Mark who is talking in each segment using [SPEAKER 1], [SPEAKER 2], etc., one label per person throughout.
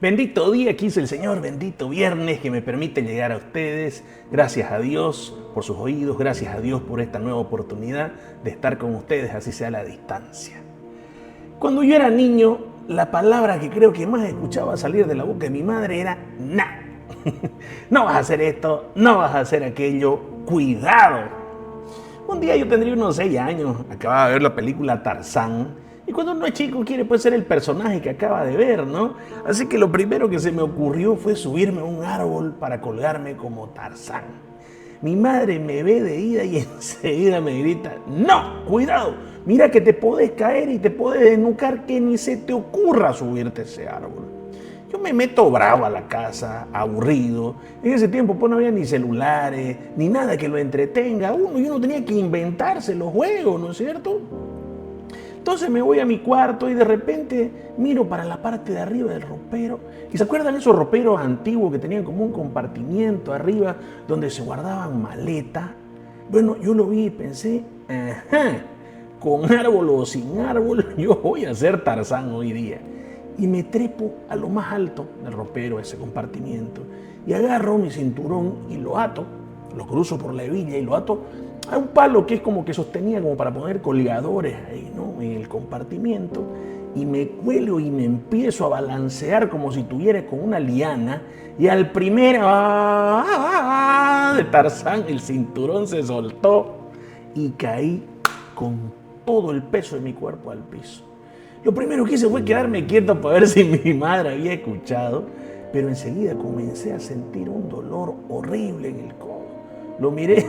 [SPEAKER 1] Bendito día que hizo el Señor, bendito viernes que me permite llegar a ustedes. Gracias a Dios por sus oídos, gracias a Dios por esta nueva oportunidad de estar con ustedes, así sea a la distancia. Cuando yo era niño, la palabra que creo que más escuchaba salir de la boca de mi madre era "nah". No vas a hacer esto, no vas a hacer aquello, cuidado. Un día yo tendría unos 6 años, acababa de ver la película Tarzán. Y cuando uno es chico quiere pues ser el personaje que acaba de ver, ¿no? Así que lo primero que se me ocurrió fue subirme a un árbol para colgarme como Tarzán. Mi madre me ve de ida y enseguida me grita: "No, cuidado, mira que te podés caer y te podés desnucar, que ni se te ocurra subirte a ese árbol". Yo me meto bravo a la casa, aburrido. En ese tiempo pues no había ni celulares, ni nada que lo entretenga a uno, y uno tenía que inventarse los juegos, ¿no es cierto? Entonces me voy a mi cuarto y de repente miro para la parte de arriba del ropero. ¿Y se acuerdan esos roperos antiguos que tenían como un compartimiento arriba donde se guardaban maletas? Bueno, yo lo vi y pensé, ajá, con árbol o sin árbol, yo voy a ser Tarzán hoy día. Y me trepo a lo más alto del ropero, ese compartimiento, y agarro mi cinturón y lo ato, lo cruzo por la hebilla y lo ato a un palo que es como que sostenía como para poner colgadores ahí, ¿no? En el compartimiento, y me cuelo y me empiezo a balancear como si tuviera con una liana, y al primer de Tarzán el cinturón se soltó y caí con todo el peso de mi cuerpo al piso. Lo primero que hice fue quedarme quieto para ver si mi madre había escuchado, pero enseguida comencé a sentir un dolor horrible en el codo. Lo miré,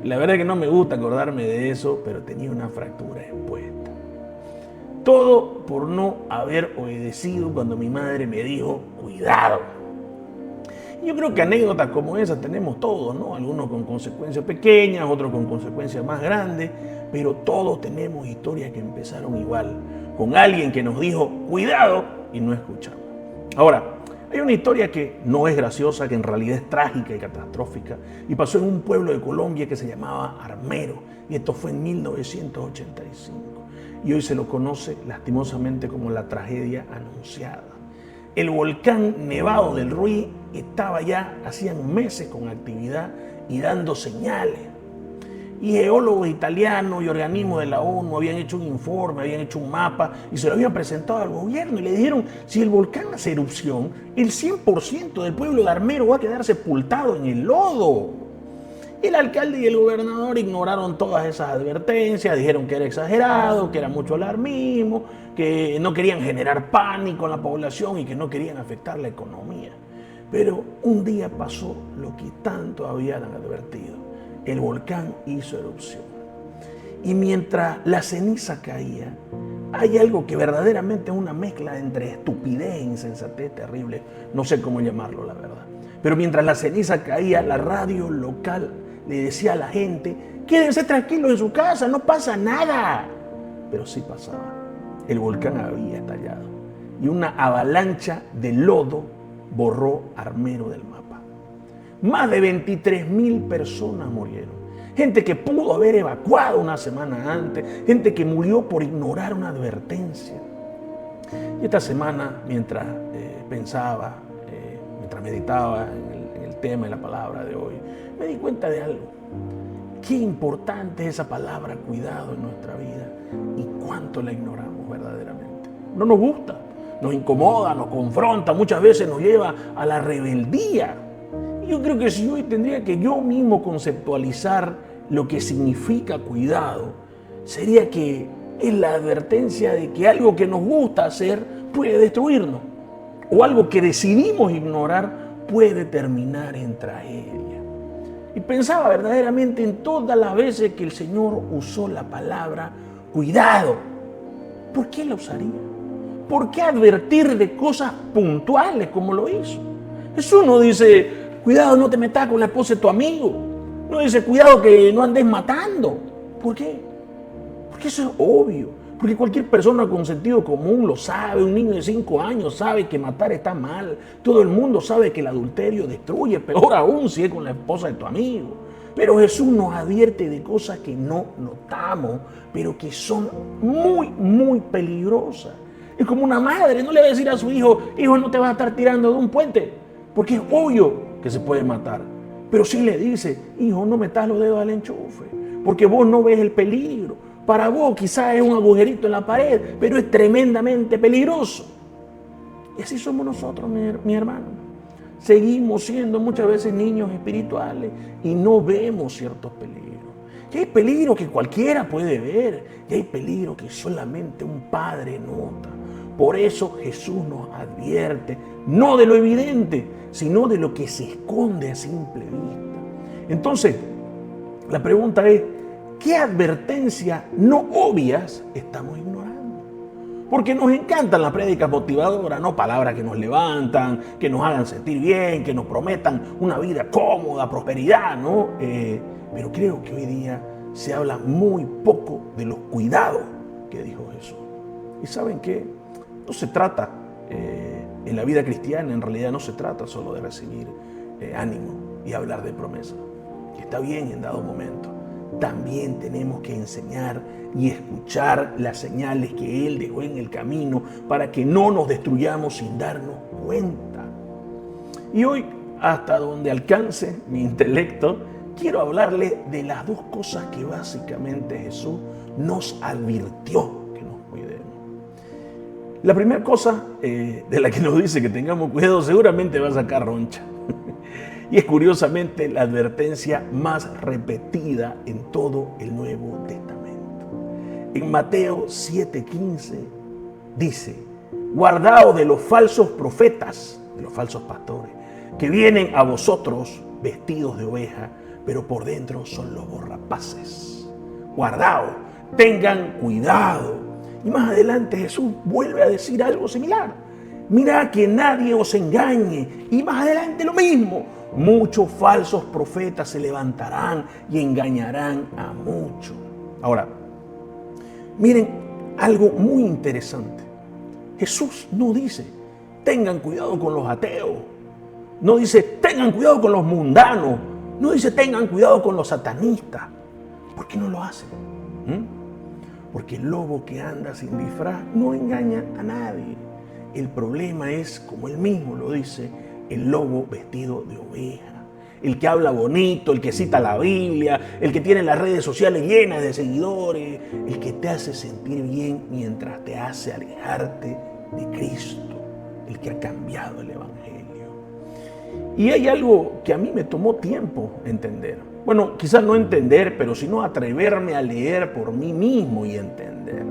[SPEAKER 1] la verdad que no me gusta acordarme de eso, pero tenía una fractura expuesta. Todo por no haber obedecido cuando mi madre me dijo cuidado. Yo creo que anécdotas como esas tenemos todos, ¿no? Algunos con consecuencias pequeñas, otros con consecuencias más grandes, pero todos tenemos historias que empezaron igual, con alguien que nos dijo cuidado y no escuchamos. Ahora, hay una historia que no es graciosa, que en realidad es trágica y catastrófica, y pasó en un pueblo de Colombia que se llamaba Armero, y esto fue en 1985, y hoy se lo conoce lastimosamente como la tragedia anunciada. El volcán Nevado del Ruiz estaba ya, hacían meses con actividad y dando señales. Y geólogos italianos y organismos de la ONU habían hecho un informe, habían hecho un mapa y se lo habían presentado al gobierno y le dijeron: si el volcán hace erupción, el 100% del pueblo de Armero va a quedar sepultado en el lodo. El alcalde y el gobernador ignoraron todas esas advertencias, dijeron que era exagerado, que era mucho alarmismo, que no querían generar pánico en la población y que no querían afectar la economía. Pero un día pasó lo que tanto habían advertido. El volcán hizo erupción. Y mientras la ceniza caía, hay algo que verdaderamente es una mezcla entre estupidez e insensatez terrible. No sé cómo llamarlo, la verdad. Pero mientras la ceniza caía, la radio local le decía a la gente: quédense tranquilos en su casa, no pasa nada. Pero sí pasaba. El volcán había estallado y una avalancha de lodo borró Armero del mapa. Más de 23.000 personas murieron. Gente que pudo haber evacuado una semana antes, gente que murió por ignorar una advertencia. Y esta semana, mientras pensaba, mientras meditaba en el tema y la palabra de hoy, me di cuenta de algo. Qué importante es esa palabra cuidado en nuestra vida y cuánto la ignoramos verdaderamente. No nos gusta, nos incomoda, nos confronta, muchas veces nos lleva a la rebeldía. Yo creo que si hoy tendría que yo mismo conceptualizar lo que significa cuidado, sería que es la advertencia de que algo que nos gusta hacer puede destruirnos, o algo que decidimos ignorar puede terminar en tragedia. Y pensaba verdaderamente en todas las veces que el Señor usó la palabra cuidado. ¿Por qué la usaría? ¿Por qué advertir de cosas puntuales como lo hizo? Jesús no dice: cuidado, no te metas con la esposa de tu amigo. No dice: cuidado que no andes matando. ¿Por qué? Porque eso es obvio. Porque cualquier persona con sentido común lo sabe. Un niño de 5 años sabe que matar está mal. Todo el mundo sabe que el adulterio destruye, peor aún si es con la esposa de tu amigo. Pero Jesús nos advierte de cosas que no notamos, pero que son muy, muy peligrosas. Es como una madre, no le va a decir a su hijo, hijo, no te vas a estar tirando de un puente, porque es obvio que se puede matar. Pero sí le dice, hijo, no metas los dedos al enchufe, porque vos no ves el peligro. Para vos quizás es un agujerito en la pared, pero es tremendamente peligroso. Y así somos nosotros, mi hermano. Seguimos siendo muchas veces niños espirituales y no vemos ciertos peligros. Y hay peligros que cualquiera puede ver, y hay peligros que solamente un padre nota. Por eso Jesús nos advierte, no de lo evidente, sino de lo que se esconde a simple vista. Entonces, la pregunta es, ¿qué advertencias no obvias estamos ignorando? Porque nos encantan las prédicas motivadoras, ¿no? Palabras que nos levantan, que nos hagan sentir bien, que nos prometan una vida cómoda, prosperidad, ¿no? Pero creo que hoy día se habla muy poco de los cuidados que dijo Jesús. ¿Y saben qué? No se trata, en la vida cristiana en realidad no se trata solo de recibir ánimo y hablar de promesas, que está bien en dado momento. También tenemos que enseñar y escuchar las señales que Él dejó en el camino para que no nos destruyamos sin darnos cuenta. Y hoy, hasta donde alcance mi intelecto, quiero hablarles de las dos cosas que básicamente Jesús nos advirtió que nos cuidemos. La primera cosa de la que nos dice que tengamos cuidado seguramente va a sacar roncha. Y es curiosamente la advertencia más repetida en todo el Nuevo Testamento. En Mateo 7:15 dice, guardaos de los falsos profetas, de los falsos pastores, que vienen a vosotros vestidos de oveja, pero por dentro son lobos rapaces. Guardaos, tengan cuidado. Y más adelante Jesús vuelve a decir algo similar. Mirad que nadie os engañe. Y más adelante lo mismo. Muchos falsos profetas se levantarán y engañarán a muchos. Ahora, miren algo muy interesante. Jesús no dice, tengan cuidado con los ateos. No dice, tengan cuidado con los mundanos. No dice, tengan cuidado con los satanistas. ¿Por qué no lo hacen? Porque el lobo que anda sin disfraz no engaña a nadie. El problema es, como él mismo lo dice, el lobo vestido de oveja, el que habla bonito, el que cita la Biblia, el que tiene las redes sociales llenas de seguidores, el que te hace sentir bien mientras te hace alejarte de Cristo, el que ha cambiado el Evangelio. Y hay algo que a mí me tomó tiempo entender. Bueno, quizás no entender, pero sino atreverme a leer por mí mismo y entender.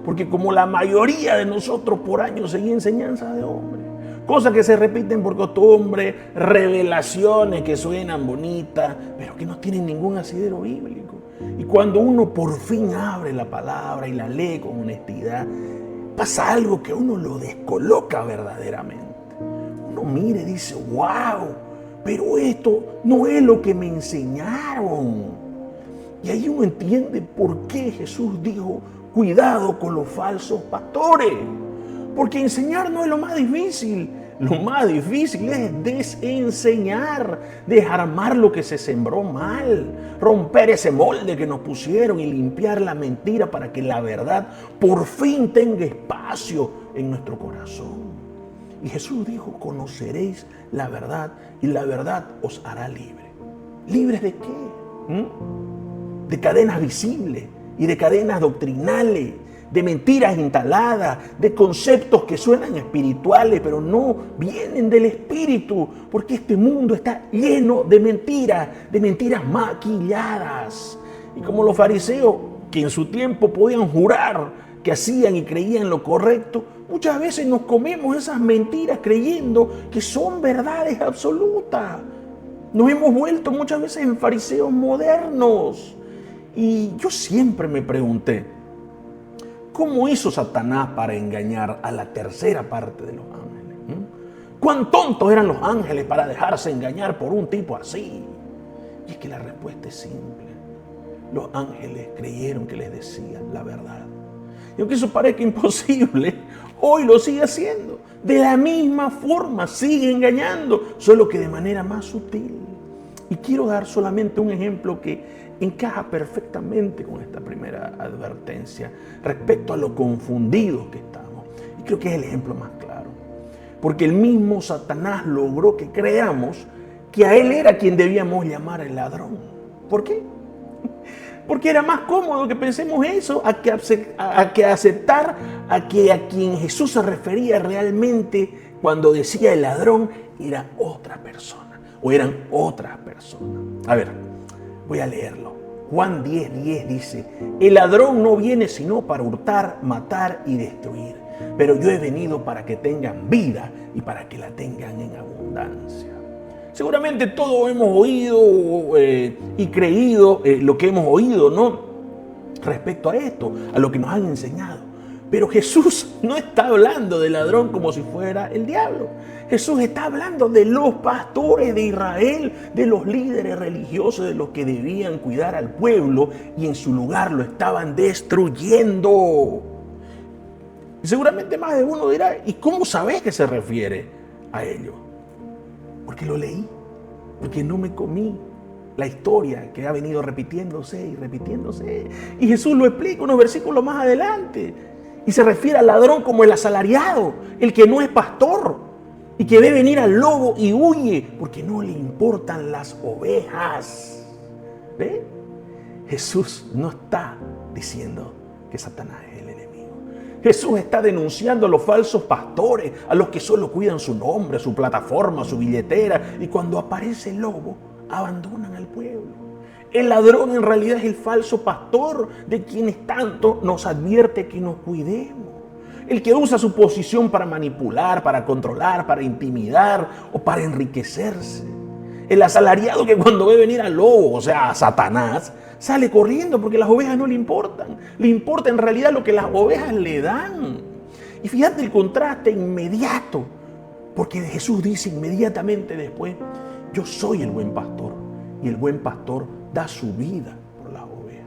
[SPEAKER 1] Porque como la mayoría de nosotros por años seguí enseñanzas de hombres. Cosas que se repiten por costumbre, revelaciones que suenan bonitas, pero que no tienen ningún asidero bíblico. Y cuando uno por fin abre la palabra y la lee con honestidad, pasa algo que uno lo descoloca verdaderamente. Uno mira y dice, wow, pero esto no es lo que me enseñaron. Y ahí uno entiende por qué Jesús dijo, cuidado con los falsos pastores. Porque enseñar no es lo más difícil. Lo más difícil es desenseñar, desarmar lo que se sembró mal, romper ese molde que nos pusieron y limpiar la mentira para que la verdad por fin tenga espacio en nuestro corazón. Y Jesús dijo, conoceréis la verdad y la verdad os hará libre. ¿Libres de qué? De cadenas visibles y de cadenas doctrinales, de mentiras instaladas, de conceptos que suenan espirituales, pero no vienen del espíritu, porque este mundo está lleno de mentiras maquilladas. Y como los fariseos, que en su tiempo podían jurar que hacían y creían lo correcto, muchas veces nos comemos esas mentiras creyendo que son verdades absolutas. Nos hemos vuelto muchas veces en fariseos modernos. Y yo siempre me pregunté, ¿cómo hizo Satanás para engañar a la tercera parte de los ángeles? ¿Cuán tontos eran los ángeles para dejarse engañar por un tipo así? Y es que la respuesta es simple. Los ángeles creyeron que les decía la verdad. Y aunque eso parezca imposible, hoy lo sigue haciendo. De la misma forma sigue engañando, solo que de manera más sutil. Y quiero dar solamente un ejemplo que encaja perfectamente con esta primera advertencia respecto a lo confundidos que estamos. Y Creo que es el ejemplo más claro. Porque el mismo Satanás logró que creamos que a él era quien debíamos llamar el ladrón. ¿Por qué? Porque era más cómodo que pensemos eso a que aceptar a quien Jesús se refería realmente cuando decía el ladrón era otra persona o eran otras personas. A ver, voy a leerlo. Juan 10:10 dice, el ladrón no viene sino para hurtar, matar y destruir, pero yo he venido para que tengan vida y para que la tengan en abundancia. Seguramente todos hemos oído y creído lo que hemos oído, ¿no? Respecto a esto, a lo que nos han enseñado. Pero Jesús no está hablando del ladrón como si fuera el diablo. Jesús está hablando de los pastores de Israel, de los líderes religiosos, de los que debían cuidar al pueblo y en su lugar lo estaban destruyendo. Y seguramente más de uno dirá, ¿y cómo sabes que se refiere a ello? Porque lo leí, porque no me comí la historia que ha venido repitiéndose y repitiéndose. Y Jesús lo explica unos versículos más adelante. Y se refiere al ladrón como el asalariado, el que no es pastor y que ve venir al lobo y huye porque no le importan las ovejas. ¿Ve? Jesús no está diciendo que Satanás es el enemigo. Jesús está denunciando a los falsos pastores, a los que solo cuidan su nombre, su plataforma, su billetera, y cuando aparece el lobo, abandonan al pueblo. El ladrón en realidad es el falso pastor de quienes tanto nos advierte que nos cuidemos. El que usa su posición para manipular, para controlar, para intimidar o para enriquecerse. El asalariado que cuando ve venir al lobo, o sea, a Satanás, sale corriendo porque las ovejas no le importan. Le importa en realidad lo que las ovejas le dan. Y fíjate el contraste inmediato, porque Jesús dice inmediatamente después, yo soy el buen pastor y el buen pastor da su vida por las ovejas.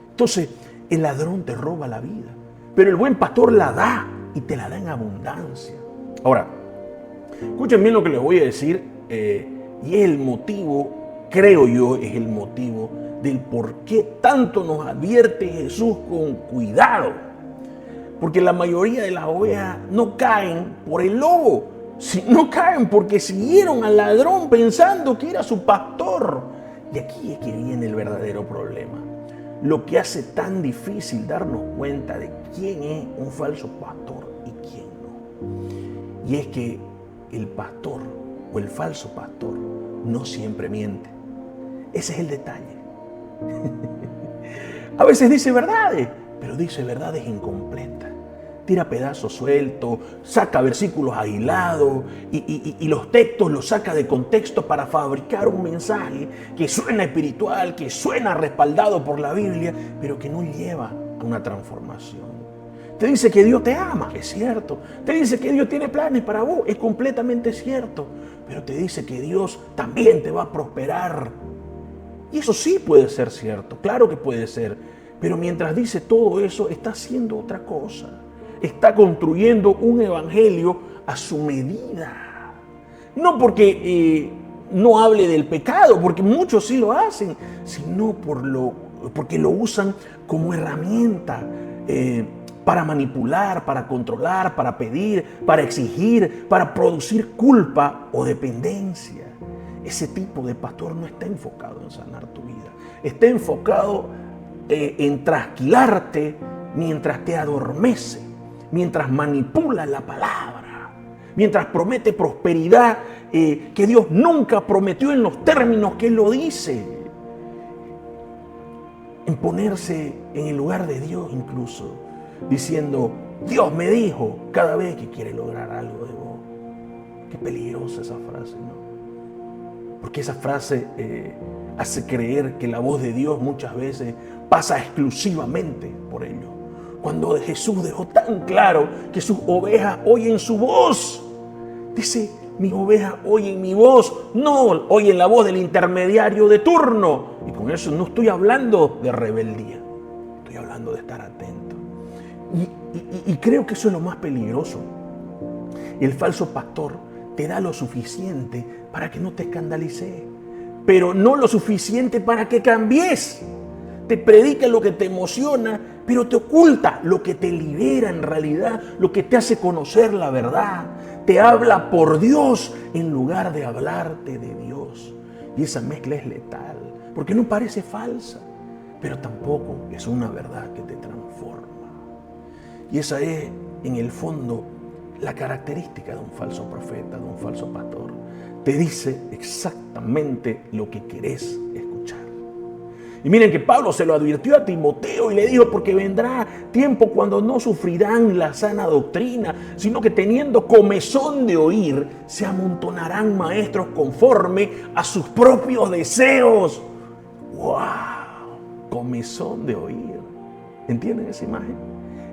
[SPEAKER 1] Entonces, el ladrón te roba la vida, pero el buen pastor la da y te la da en abundancia. Ahora, escuchen bien lo que les voy a decir, y es el motivo, creo yo, es el motivo del por qué tanto nos advierte Jesús con cuidado. Porque la mayoría de las ovejas no caen por el lobo, sino caen porque siguieron al ladrón pensando que era su pastor. Y aquí es que viene el verdadero problema. Lo que hace tan difícil darnos cuenta de quién es un falso pastor y quién no. Y es que el pastor o el falso pastor no siempre miente. Ese es el detalle. A veces dice verdades, pero dice verdades incompletas. Tira pedazos sueltos, saca versículos aislados y los textos los saca de contexto para fabricar un mensaje que suena espiritual, que suena respaldado por la Biblia, pero que no lleva a una transformación. Te dice que Dios te ama, es cierto. Te dice que Dios tiene planes para vos, es completamente cierto. Pero te dice que Dios también te va a prosperar. Y eso sí puede ser cierto, claro que puede ser. Pero mientras dice todo eso, está haciendo otra cosa. Está construyendo un evangelio a su medida. No porque no hable del pecado, porque muchos sí lo hacen, sino porque lo usan como herramienta para manipular, para controlar, para pedir, para exigir, para producir culpa o dependencia. Ese tipo de pastor no está enfocado en sanar tu vida. Está enfocado en trasquilarte mientras te adormece, mientras manipula la palabra, mientras promete prosperidad que Dios nunca prometió en los términos que Él lo dice. En ponerse en el lugar de Dios incluso, diciendo, Dios me dijo cada vez que quiere lograr algo de vos. Qué peligrosa esa frase, ¿no? Porque esa frase hace creer que la voz de Dios muchas veces pasa exclusivamente por ello. Cuando Jesús dejó tan claro que sus ovejas oyen su voz. Dice, mis ovejas oyen mi voz, no oyen la voz del intermediario de turno. Y con eso no estoy hablando de rebeldía, estoy hablando de estar atento. Y creo que eso es lo más peligroso. El falso pastor te da lo suficiente para que no te escandalices, pero no lo suficiente para que cambies. te predica lo que te emociona, pero te oculta lo que te libera en realidad, lo que te hace conocer la verdad. Te habla por Dios en lugar de hablarte de Dios. Y esa mezcla es letal, porque no parece falsa, pero tampoco es una verdad que te transforma. Y esa es, en el fondo, la característica de un falso profeta, de un falso pastor. Te dice exactamente lo que querés escuchar. Y miren que Pablo se lo advirtió a Timoteo y le dijo, porque vendrá tiempo cuando no sufrirán la sana doctrina, sino que teniendo comezón de oír, se amontonarán maestros conforme a sus propios deseos. ¡Wow! Comezón de oír. ¿Entienden esa imagen?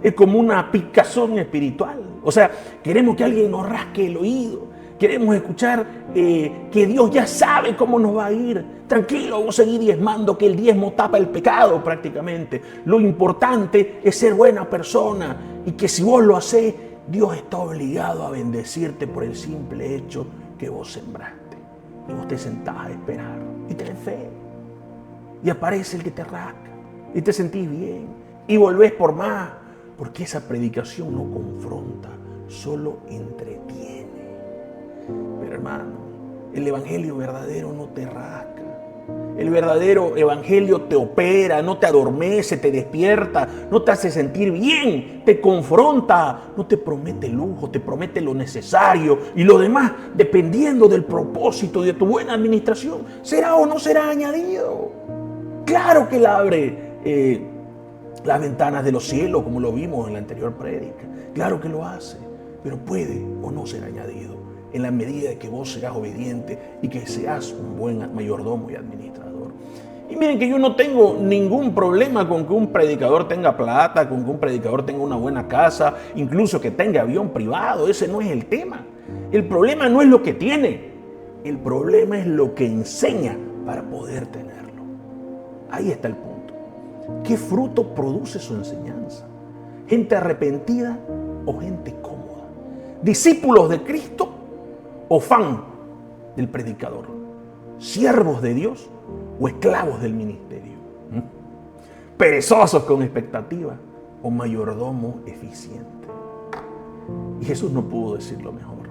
[SPEAKER 1] Es como una picazón espiritual. O sea, queremos que alguien nos rasque el oído. Queremos escuchar que Dios ya sabe cómo nos va a ir. Tranquilo, vos seguís diezmando, que el diezmo tapa el pecado prácticamente. Lo importante es ser buena persona y que si vos lo hacés, Dios está obligado a bendecirte por el simple hecho que vos sembraste. Y vos te sentás a esperar y tenés fe. Y aparece el que te rasca y te sentís bien y volvés por más, porque esa predicación no confronta, solo entretiene. Pero hermano, el evangelio verdadero no te rasca. El verdadero evangelio te opera, no te adormece, te despierta, no te hace sentir bien, te confronta, no te promete lujo, te promete lo necesario y lo demás, dependiendo del propósito y de tu buena administración, será o no será añadido. Claro que Él abre las ventanas de los cielos, como lo vimos en la anterior prédica. Claro que lo hace, pero puede o no ser añadido en la medida de que vos seas obediente y que seas un buen mayordomo y administrador. Y miren que yo no tengo ningún problema con que un predicador tenga plata, con que un predicador tenga una buena casa, incluso que tenga avión privado. Ese no es el tema. El problema no es lo que tiene, el problema es lo que enseña para poder tenerlo. Ahí está el punto. ¿Qué fruto produce su enseñanza? ¿Gente arrepentida o gente cómoda? ¿Discípulos de Cristo o fan del predicador? ¿Siervos de Dios o esclavos del ministerio? ¿Perezosos con expectativa o mayordomo eficiente? Y Jesús no pudo decirlo mejor.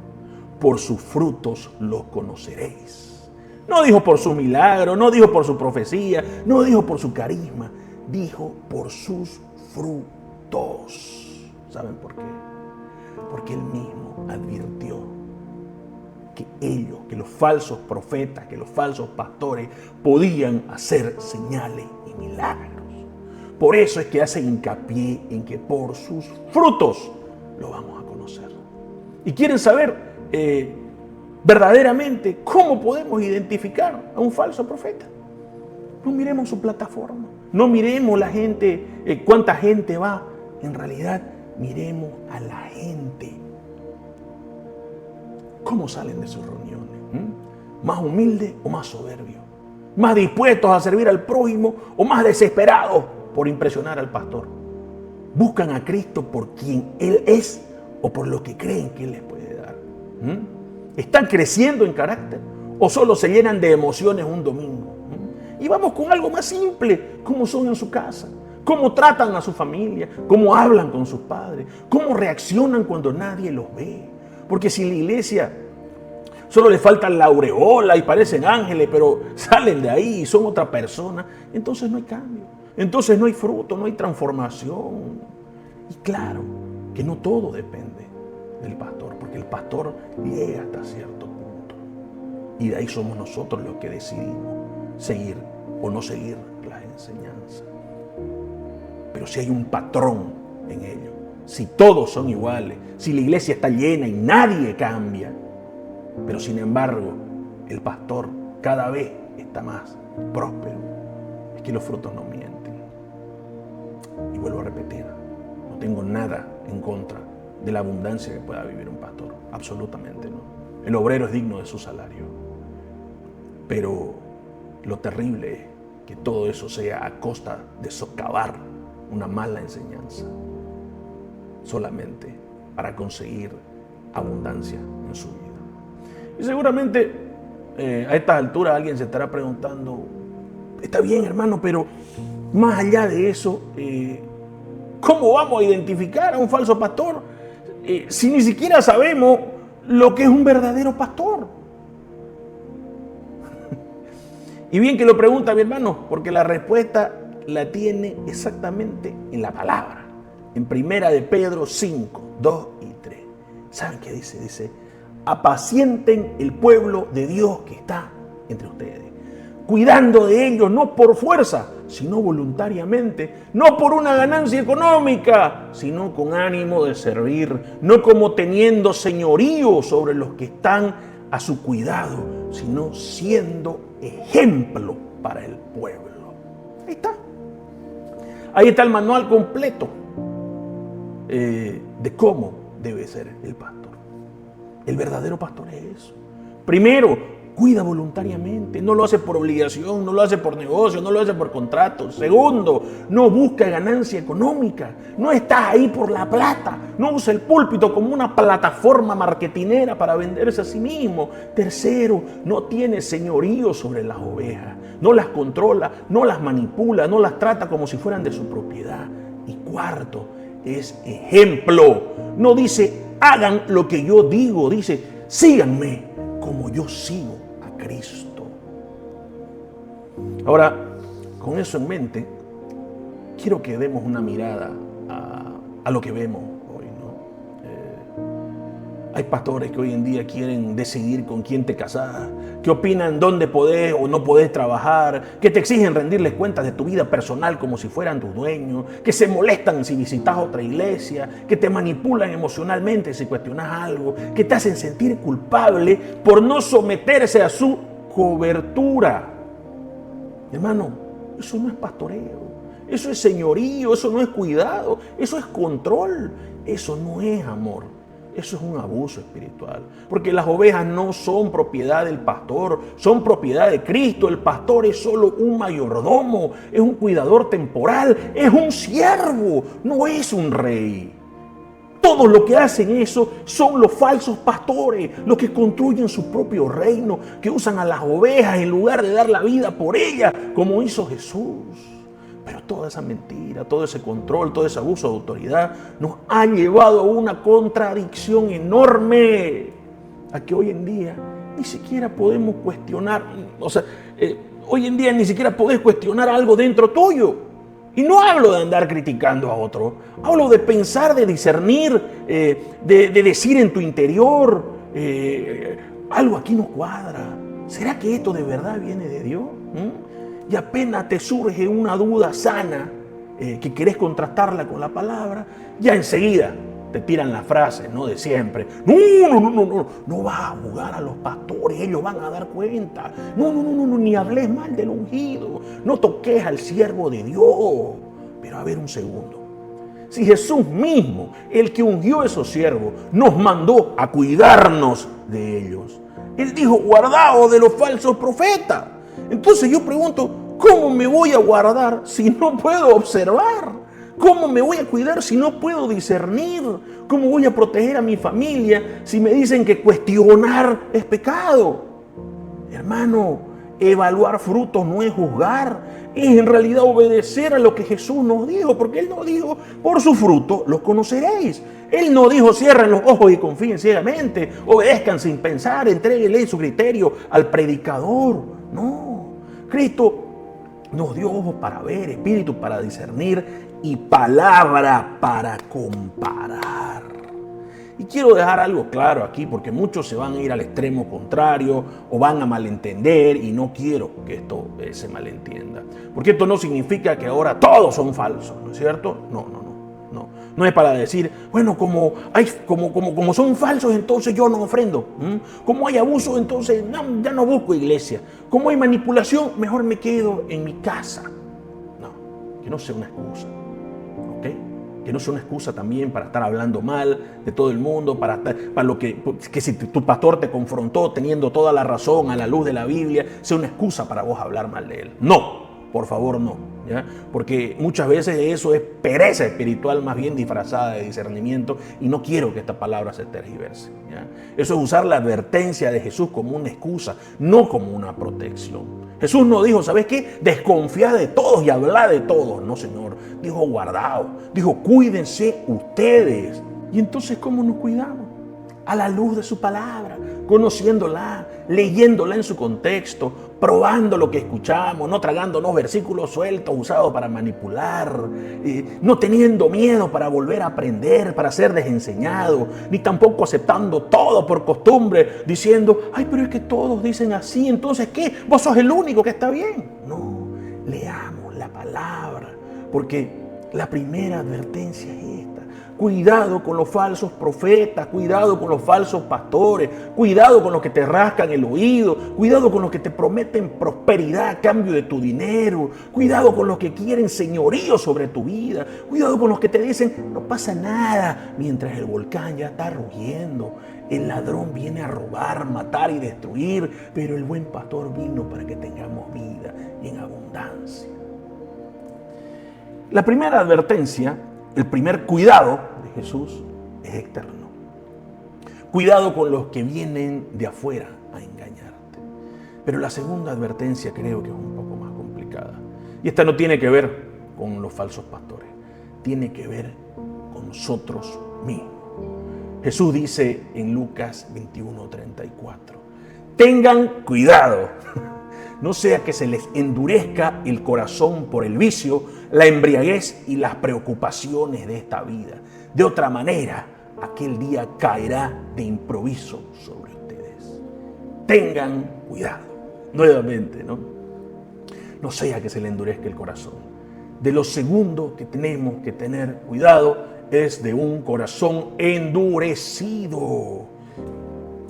[SPEAKER 1] Por sus frutos los conoceréis. No dijo por su milagro, no dijo por su profecía, no dijo por su carisma, dijo por sus frutos. ¿Saben por qué? Porque Él mismo advirtió que ellos, que los falsos profetas, que los falsos pastores podían hacer señales y milagros. Por eso es que hace hincapié en que por sus frutos lo vamos a conocer. ¿Y quieren saber verdaderamente cómo podemos identificar a un falso profeta? No miremos su plataforma, no miremos la gente, cuánta gente va. En realidad, miremos a la gente. ¿Cómo salen de sus reuniones? ¿Más humildes o más soberbios? ¿Más dispuestos a servir al prójimo o más desesperados por impresionar al pastor? ¿Buscan a Cristo por quien Él es o por lo que creen que Él les puede dar? ¿Están creciendo en carácter o solo se llenan de emociones un domingo? Y vamos con algo más simple, cómo son en su casa, cómo tratan a su familia, cómo hablan con sus padres, cómo reaccionan cuando nadie los ve. Porque si en la iglesia solo les falta la aureola y parecen ángeles, pero salen de ahí y son otra persona, entonces no hay cambio, entonces no hay fruto, no hay transformación. Y claro que no todo depende del pastor, porque el pastor llega hasta cierto punto. Y de ahí somos nosotros los que decidimos seguir o no seguir las enseñanzas. Pero si hay un patrón en ello, si todos son iguales, si la iglesia está llena y nadie cambia, pero sin embargo el pastor cada vez está más próspero, es que los frutos no mienten. Y vuelvo a repetir, no tengo nada en contra de la abundancia que pueda vivir un pastor, absolutamente no. El obrero es digno de su salario, pero lo terrible es que todo eso sea a costa de socavar una mala enseñanza, solamente para conseguir abundancia en su vida. Y seguramente a estas alturas alguien se estará preguntando, está bien hermano, pero más allá de eso, ¿cómo vamos a identificar a un falso pastor si ni siquiera sabemos lo que es un verdadero pastor? Y bien que lo pregunta mi hermano, porque la respuesta la tiene exactamente en la palabra. En Primera de Pedro 5, 2 y 3. ¿Saben qué dice? Dice, apacienten el pueblo de Dios que está entre ustedes, cuidando de ellos no por fuerza, sino voluntariamente, no por una ganancia económica, sino con ánimo de servir, no como teniendo señorío sobre los que están a su cuidado, sino siendo ejemplo para el pueblo. Ahí está. Ahí está el manual completo de cómo debe ser el pastor. El verdadero pastor es eso. Primero, cuida voluntariamente, no lo hace por obligación, no lo hace por negocio, no lo hace por contrato. Segundo, no busca ganancia económica, no está ahí por la plata, no usa el púlpito como una plataforma marketinera para venderse a sí mismo. Tercero, no tiene señorío sobre las ovejas, no las controla, no las manipula, no las trata como si fueran de su propiedad. Y cuarto, es ejemplo, no dice hagan lo que yo digo, dice síganme como yo sigo a Cristo. Ahora, con eso en mente, quiero que demos una mirada a lo que vemos hoy, ¿no? Hay pastores que hoy en día quieren decidir con quién te casas, que opinan dónde podés o no podés trabajar, que te exigen rendirles cuentas de tu vida personal como si fueran tus dueños, que se molestan si visitas otra iglesia, que te manipulan emocionalmente si cuestionas algo, que te hacen sentir culpable por no someterse a su cobertura. Hermano, eso no es pastoreo, eso es señorío, eso no es cuidado, eso es control, eso no es amor. Eso es un abuso espiritual, porque las ovejas no son propiedad del pastor, son propiedad de Cristo. El pastor es solo un mayordomo, es un cuidador temporal, es un siervo, no es un rey. Todos los que hacen eso son los falsos pastores, los que construyen su propio reino, que usan a las ovejas en lugar de dar la vida por ellas, como hizo Jesús. Pero toda esa mentira, todo ese control, todo ese abuso de autoridad nos ha llevado a una contradicción enorme, a que hoy en día ni siquiera podemos cuestionar, hoy en día ni siquiera podés cuestionar algo dentro tuyo. Y no hablo de andar criticando a otro, hablo de pensar, de discernir, de decir en tu interior, algo aquí no cuadra. ¿Será que esto de verdad viene de Dios? Y apenas te surge una duda sana, que querés contrastarla con la palabra, ya enseguida te tiran la frase, ¿no? De siempre. No vas a jugar a los pastores, ellos van a dar cuenta. No, ni hables mal del ungido, no toques al siervo de Dios. Pero a ver un segundo. Si Jesús mismo, el que ungió a esos siervos, nos mandó a cuidarnos de ellos. Él dijo, guardaos de los falsos profetas. Entonces yo pregunto, ¿cómo me voy a guardar si no puedo observar? ¿Cómo me voy a cuidar si no puedo discernir? ¿Cómo voy a proteger a mi familia si me dicen que cuestionar es pecado? Hermano, evaluar frutos no es juzgar, es en realidad obedecer a lo que Jesús nos dijo, porque Él nos dijo, por su fruto los conoceréis. Él no dijo, cierren los ojos y confíen ciegamente, obedezcan sin pensar, entréguenle su criterio al predicador. No, Cristo nos dio ojos para ver, espíritu para discernir y palabra para comparar. Y quiero dejar algo claro aquí, porque muchos se van a ir al extremo contrario o van a malentender, y no quiero que esto se malentienda. Porque esto no significa que ahora todos son falsos, ¿no es cierto? No es para decir, bueno, como son falsos, entonces yo no ofrendo. Como hay abuso, entonces ya no busco iglesia. Como hay manipulación, mejor me quedo en mi casa. No, que no sea una excusa. ¿Ok? Que no sea una excusa también para estar hablando mal de todo el mundo, para lo que si tu pastor te confrontó teniendo toda la razón a la luz de la Biblia, sea una excusa para vos hablar mal de él. No, por favor, no. ¿Ya? Porque muchas veces eso es pereza espiritual más bien disfrazada de discernimiento, y no quiero que esta palabra se tergiverse, ¿ya? Eso es usar la advertencia de Jesús como una excusa, no como una protección. Jesús no dijo, ¿sabes qué? Desconfía de todos y habla de todos. No, Señor. Dijo, guardaos. Dijo, cuídense ustedes. Y entonces, ¿cómo nos cuidamos? A la luz de su palabra, conociéndola, leyéndola en su contexto, probando lo que escuchamos, no tragándonos versículos sueltos usados para manipular, no teniendo miedo para volver a aprender, para ser desenseñado, ni tampoco aceptando todo por costumbre, diciendo, ay, pero es que todos dicen así, entonces, ¿qué? ¿Vos sos el único que está bien? No, leamos la palabra, porque la primera advertencia es esta. Cuidado con los falsos profetas, cuidado con los falsos pastores, cuidado con los que te rascan el oído, cuidado con los que te prometen prosperidad a cambio de tu dinero, cuidado con los que quieren señorío sobre tu vida, cuidado con los que te dicen no pasa nada mientras el volcán ya está rugiendo. El ladrón viene a robar, matar y destruir, pero el buen pastor vino para que tengamos vida y en abundancia. La primera advertencia, el primer cuidado de Jesús es externo. Cuidado con los que vienen de afuera a engañarte. Pero la segunda advertencia creo que es un poco más complicada. Y esta no tiene que ver con los falsos pastores. Tiene que ver con nosotros mismos. Jesús dice en Lucas 21:34, tengan cuidado. No sea que se les endurezca el corazón por el vicio, la embriaguez y las preocupaciones de esta vida. De otra manera, aquel día caerá de improviso sobre ustedes. Tengan cuidado. Nuevamente, ¿no? No sea que se le endurezca el corazón. De lo segundo que tenemos que tener cuidado es de un corazón endurecido.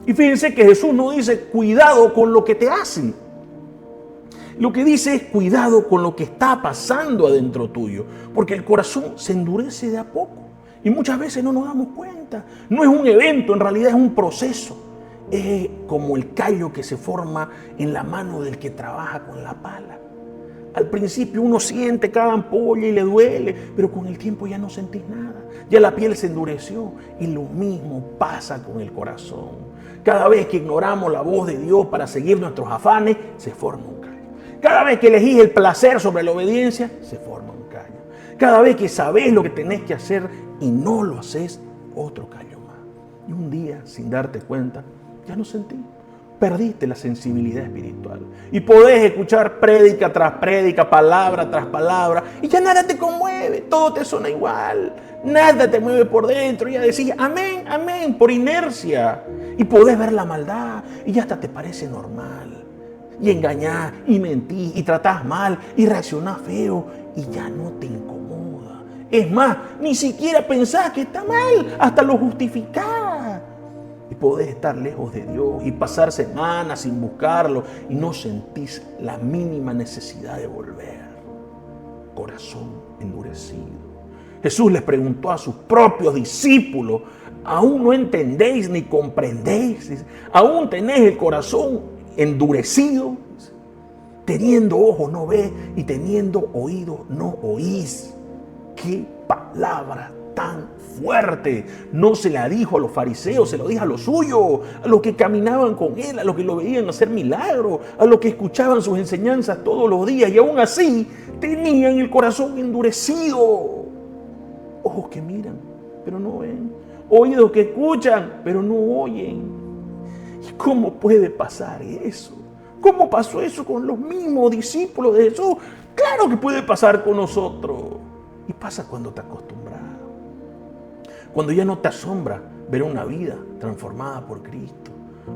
[SPEAKER 1] Y fíjense que Jesús no dice cuidado con lo que te hacen. Lo que dice es cuidado con lo que está pasando adentro tuyo, porque el corazón se endurece de a poco y muchas veces no nos damos cuenta. No es un evento, en realidad es un proceso. Es como el callo que se forma en la mano del que trabaja con la pala. Al principio uno siente cada ampolla y le duele, pero con el tiempo ya no sentís nada. Ya la piel se endureció y lo mismo pasa con el corazón. Cada vez que ignoramos la voz de Dios para seguir nuestros afanes, se forma un callo. Cada vez que elegís el placer sobre la obediencia, se forma un callo. Cada vez que sabés lo que tenés que hacer y no lo haces, otro callo más. Y un día, sin darte cuenta, ya no sentís. Perdiste la sensibilidad espiritual. Y podés escuchar prédica tras prédica, palabra tras palabra, y ya nada te conmueve, todo te suena igual. Nada te mueve por dentro. Y ya decís, amén, amén, por inercia. Y podés ver la maldad, y ya hasta te parece normal. Y engañás, y mentís, y tratás mal, y reaccionás feo, y ya no te incomoda. Es más, ni siquiera pensás que está mal, hasta lo justificás. Y podés estar lejos de Dios y pasar semanas sin buscarlo y no sentís la mínima necesidad de volver. Corazón endurecido. Jesús les preguntó a sus propios discípulos, ¿aún no entendéis ni comprendéis? ¿Aún tenéis el corazón endurecido? Teniendo ojos no ves y teniendo oídos no oís. ¡Qué palabra tan fuerte! No se la dijo a los fariseos, se lo dijo a los suyos, a los que caminaban con él, a los que lo veían hacer milagros, a los que escuchaban sus enseñanzas todos los días y aún así tenían el corazón endurecido. Ojos que miran, pero no ven. Oídos que escuchan, pero no oyen. ¿Y cómo puede pasar eso? ¿Cómo pasó eso con los mismos discípulos de Jesús? Claro que puede pasar con nosotros. Y pasa cuando te acostumbras. Cuando ya no te asombra ver una vida transformada por Cristo.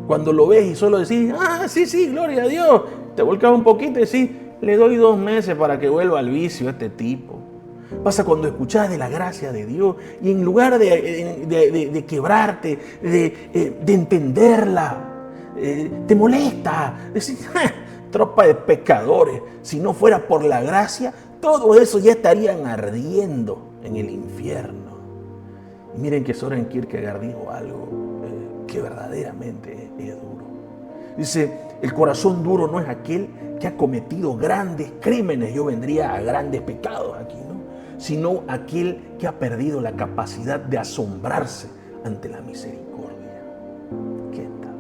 [SPEAKER 1] Cuando lo ves y solo decís, sí, gloria a Dios. Te volcas un poquito y decís, le doy 2 meses para que vuelva al vicio a este tipo. Pasa cuando escuchás de la gracia de Dios y en lugar de quebrarte, de entenderla, te molesta. Decís, tropa de pecadores, si no fuera por la gracia, todo eso ya estarían ardiendo en el infierno. Y miren que Søren Kierkegaard dijo algo que verdaderamente es duro. Dice, el corazón duro no es aquel que ha cometido grandes crímenes, yo vendría a grandes pecados aquí, ¿no? Sino aquel que ha perdido la capacidad de asombrarse ante la misericordia. ¿Qué tal?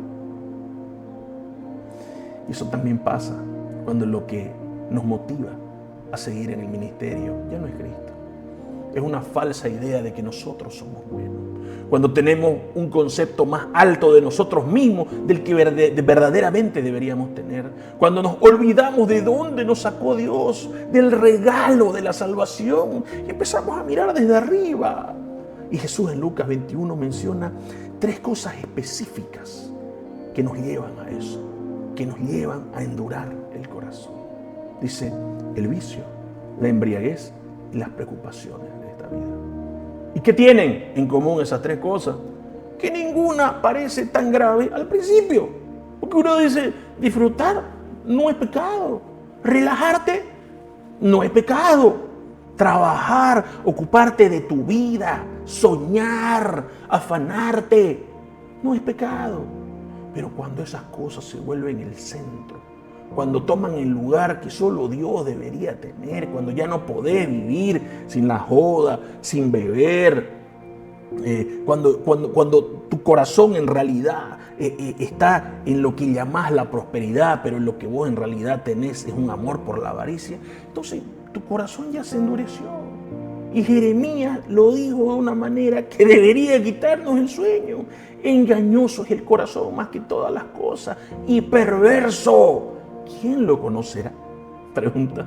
[SPEAKER 1] Y eso también pasa cuando lo que nos motiva a seguir en el ministerio ya no es Cristo. Es una falsa idea de que nosotros somos buenos. Cuando tenemos un concepto más alto de nosotros mismos del que verdaderamente deberíamos tener. Cuando nos olvidamos de dónde nos sacó Dios, del regalo de la salvación, y empezamos a mirar desde arriba. Y Jesús en Lucas 21 menciona 3 cosas específicas que nos llevan a eso, que nos llevan a endurar el corazón. Dice, el vicio, la embriaguez y las preocupaciones de esta vida. ¿Y qué tienen en común esas 3 cosas? Que ninguna parece tan grave al principio. Porque uno dice, disfrutar no es pecado. Relajarte no es pecado. Trabajar, ocuparte de tu vida, soñar, afanarte, no es pecado. Pero cuando esas cosas se vuelven el centro, cuando toman el lugar que solo Dios debería tener, cuando ya no podés vivir sin la joda, sin beber, cuando tu corazón en realidad está en lo que llamás la prosperidad, pero en lo que vos en realidad tenés es un amor por la avaricia, entonces tu corazón ya se endureció. Y Jeremías lo dijo de una manera que debería quitarnos el sueño. Engañoso es el corazón más que todas las cosas y perverso. ¿Quién lo conocerá? Pregunta.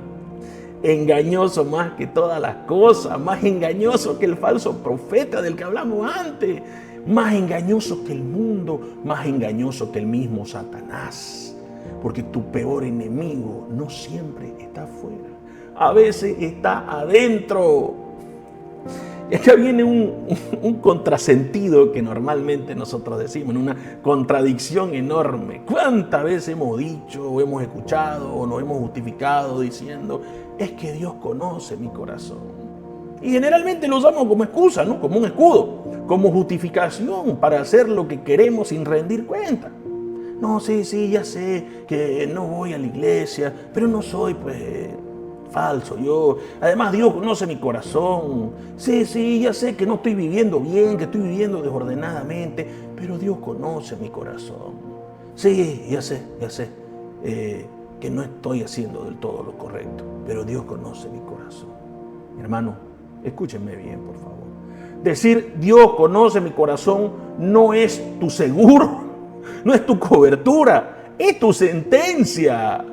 [SPEAKER 1] Engañoso más que todas las cosas, más engañoso que el falso profeta del que hablamos antes, más engañoso que el mundo, más engañoso que el mismo Satanás. Porque tu peor enemigo no siempre está afuera, a veces está adentro. Y acá viene un contrasentido que normalmente nosotros decimos, una contradicción enorme. ¿Cuántas veces hemos dicho o hemos escuchado o nos hemos justificado diciendo, es que Dios conoce mi corazón? Y generalmente lo usamos como excusa, ¿no? Como un escudo, como justificación para hacer lo que queremos sin rendir cuenta. No, sí, ya sé que no voy a la iglesia, pero no soy falso. Además Dios conoce mi corazón. Sí, ya sé que no estoy viviendo bien, que estoy viviendo desordenadamente, pero Dios conoce mi corazón. Sí, ya sé que no estoy haciendo del todo lo correcto, pero Dios conoce mi corazón. Hermano, escúchenme bien, por favor. Decir Dios conoce mi corazón no es tu seguro, no es tu cobertura, es tu sentencia.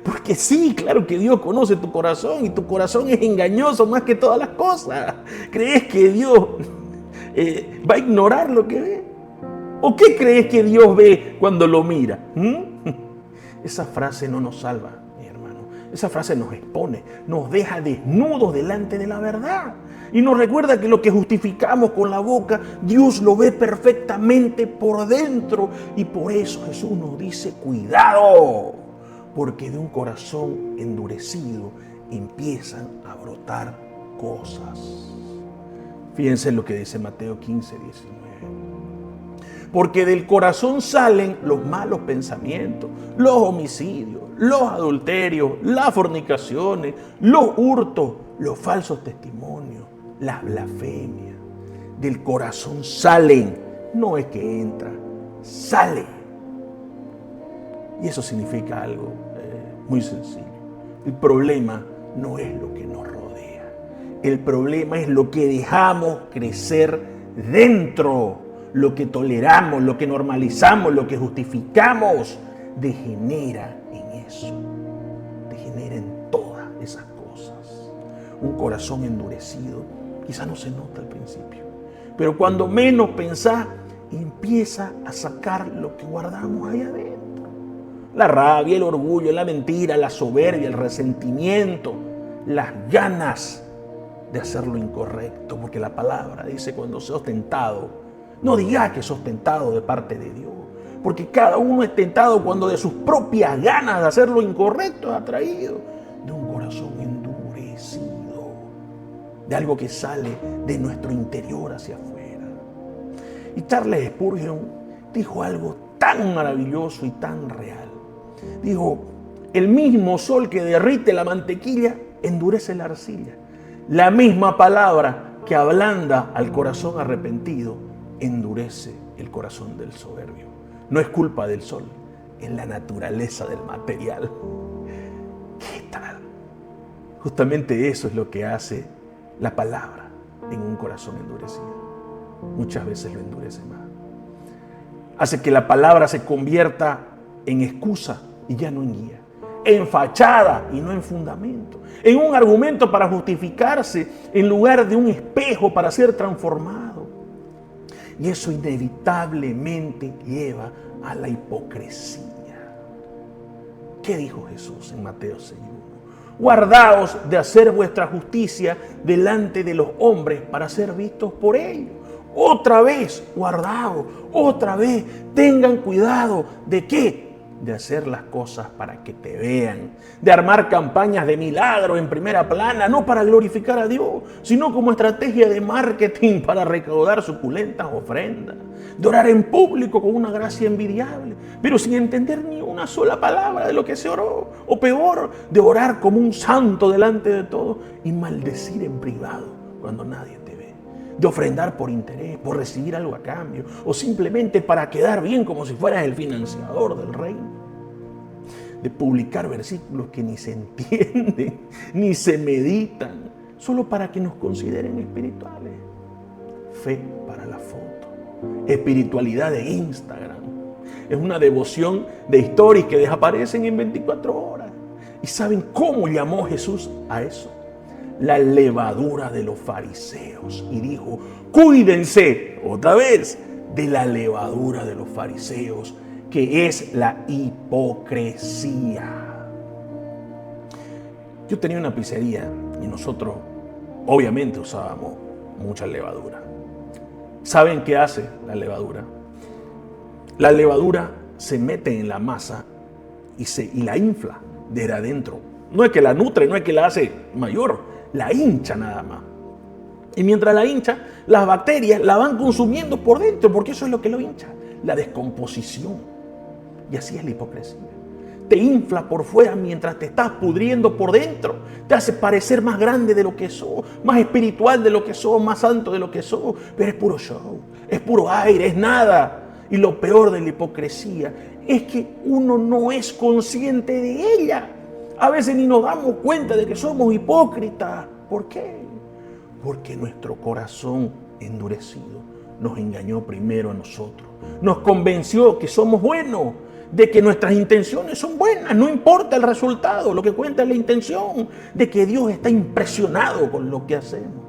[SPEAKER 1] Porque sí, claro que Dios conoce tu corazón y tu corazón es engañoso más que todas las cosas. ¿Crees que Dios va a ignorar lo que ve? ¿O qué crees que Dios ve cuando lo mira? Esa frase no nos salva, mi hermano. Esa frase nos expone, nos deja desnudos delante de la verdad. Y nos recuerda que lo que justificamos con la boca, Dios lo ve perfectamente por dentro. Y por eso Jesús nos dice, cuidado. Porque de un corazón endurecido empiezan a brotar cosas. Fíjense lo que dice Mateo 15, 19. Porque del corazón salen los malos pensamientos, los homicidios, los adulterios, las fornicaciones, los hurtos, los falsos testimonios, las blasfemias. Del corazón salen, no es que entra, sale. Y eso significa algo muy sencillo. El problema no es lo que nos rodea. El problema es lo que dejamos crecer dentro. Lo que toleramos, lo que normalizamos, lo que justificamos, degenera en eso. Degenera en todas esas cosas. Un corazón endurecido quizá no se nota al principio. Pero cuando menos pensás, empieza a sacar lo que guardamos ahí adentro. La rabia, el orgullo, la mentira, la soberbia, el resentimiento, las ganas de hacer lo incorrecto. Porque la palabra dice, cuando seas tentado, no digas que sos tentado de parte de Dios. Porque cada uno es tentado cuando de sus propias ganas de hacer lo incorrecto es atraído de un corazón endurecido, de algo que sale de nuestro interior hacia afuera. Y Charles Spurgeon dijo algo tan maravilloso y tan real. Dijo, el mismo sol que derrite la mantequilla endurece la arcilla. La misma palabra que ablanda al corazón arrepentido endurece el corazón del soberbio. No es culpa del sol, es la naturaleza del material. Justamente eso es lo que hace la palabra en un corazón endurecido. Muchas veces lo endurece más. Hace que la palabra se convierta en excusa y ya no en guía, en fachada y no en fundamento, en un argumento para justificarse en lugar de un espejo para ser transformado. Y eso inevitablemente lleva a la hipocresía. ¿Qué dijo Jesús en Mateo 6:1? Guardaos de hacer vuestra justicia delante de los hombres para ser vistos por ellos. Otra vez, guardaos, otra vez, tengan cuidado. ¿De qué? De hacer las cosas para que te vean, de armar campañas de milagro en primera plana, no para glorificar a Dios, sino como estrategia de marketing para recaudar suculentas ofrendas, de orar en público con una gracia envidiable, pero sin entender ni una sola palabra de lo que se oró, o peor, de orar como un santo delante de todos y maldecir en privado cuando nadie te ve, de ofrendar por interés, por recibir algo a cambio, o simplemente para quedar bien como si fueras el financiador del reino, de publicar versículos que ni se entienden, ni se meditan, solo para que nos consideren espirituales. Fe para la foto, espiritualidad de Instagram. Es una devoción de stories que desaparecen en 24 horas. ¿Y saben cómo llamó Jesús a eso? La levadura de los fariseos. Y dijo, cuídense, otra vez, de la levadura de los fariseos, que es la hipocresía. Yo tenía una pizzería y nosotros obviamente usábamos mucha levadura. ¿Saben qué hace la levadura? La levadura se mete en la masa y la infla desde adentro. No es que la nutre, no es que la hace mayor, la hincha nada más. Y mientras la hincha, las bacterias la van consumiendo por dentro, porque eso es lo que lo hincha, la descomposición. Y así es la hipocresía. Te infla por fuera mientras te estás pudriendo por dentro. Te hace parecer más grande de lo que sos, más espiritual de lo que sos, más santo de lo que sos. Pero es puro show, es puro aire, es nada. Y lo peor de la hipocresía es que uno no es consciente de ella. A veces ni nos damos cuenta de que somos hipócritas. ¿Por qué? Porque nuestro corazón endurecido nos engañó primero a nosotros. Nos convenció que somos buenos, de que nuestras intenciones son buenas, no importa el resultado, lo que cuenta es la intención, de que Dios está impresionado con lo que hacemos.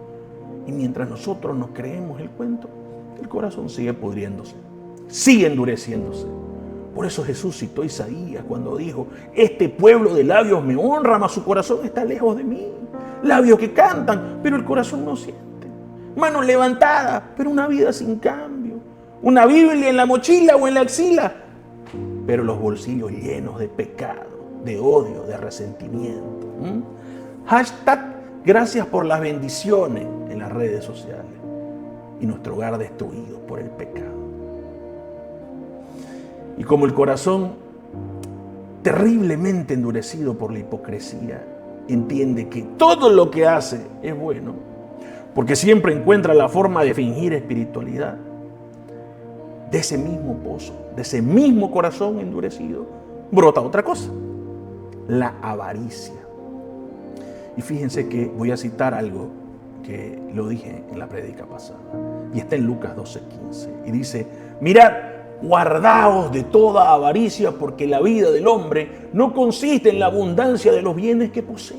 [SPEAKER 1] Y mientras nosotros nos creemos el cuento, el corazón sigue pudriéndose, sigue endureciéndose. Por eso Jesús citó a Isaías cuando dijo, este pueblo de labios me honra, mas su corazón está lejos de mí. Labios que cantan, pero el corazón no siente. Manos levantadas, pero una vida sin cambio. Una Biblia en la mochila o en la axila, pero los bolsillos llenos de pecado, de odio, de resentimiento. Hashtag gracias por las bendiciones en las redes sociales y nuestro hogar destruido por el pecado. Y como el corazón terriblemente endurecido por la hipocresía entiende que todo lo que hace es bueno, porque siempre encuentra la forma de fingir espiritualidad, de ese mismo pozo, de ese mismo corazón endurecido, brota otra cosa, la avaricia. Y fíjense que voy a citar algo que lo dije en la prédica pasada, y está en Lucas 12:15, y dice, mirad, guardaos de toda avaricia, porque la vida del hombre no consiste en la abundancia de los bienes que posee.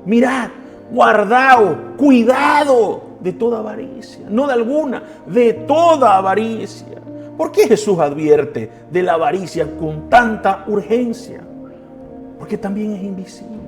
[SPEAKER 1] Mirad, guardaos, cuidado de toda avaricia, no de alguna, de toda avaricia. ¿Por qué Jesús advierte de la avaricia con tanta urgencia? Porque también es invisible,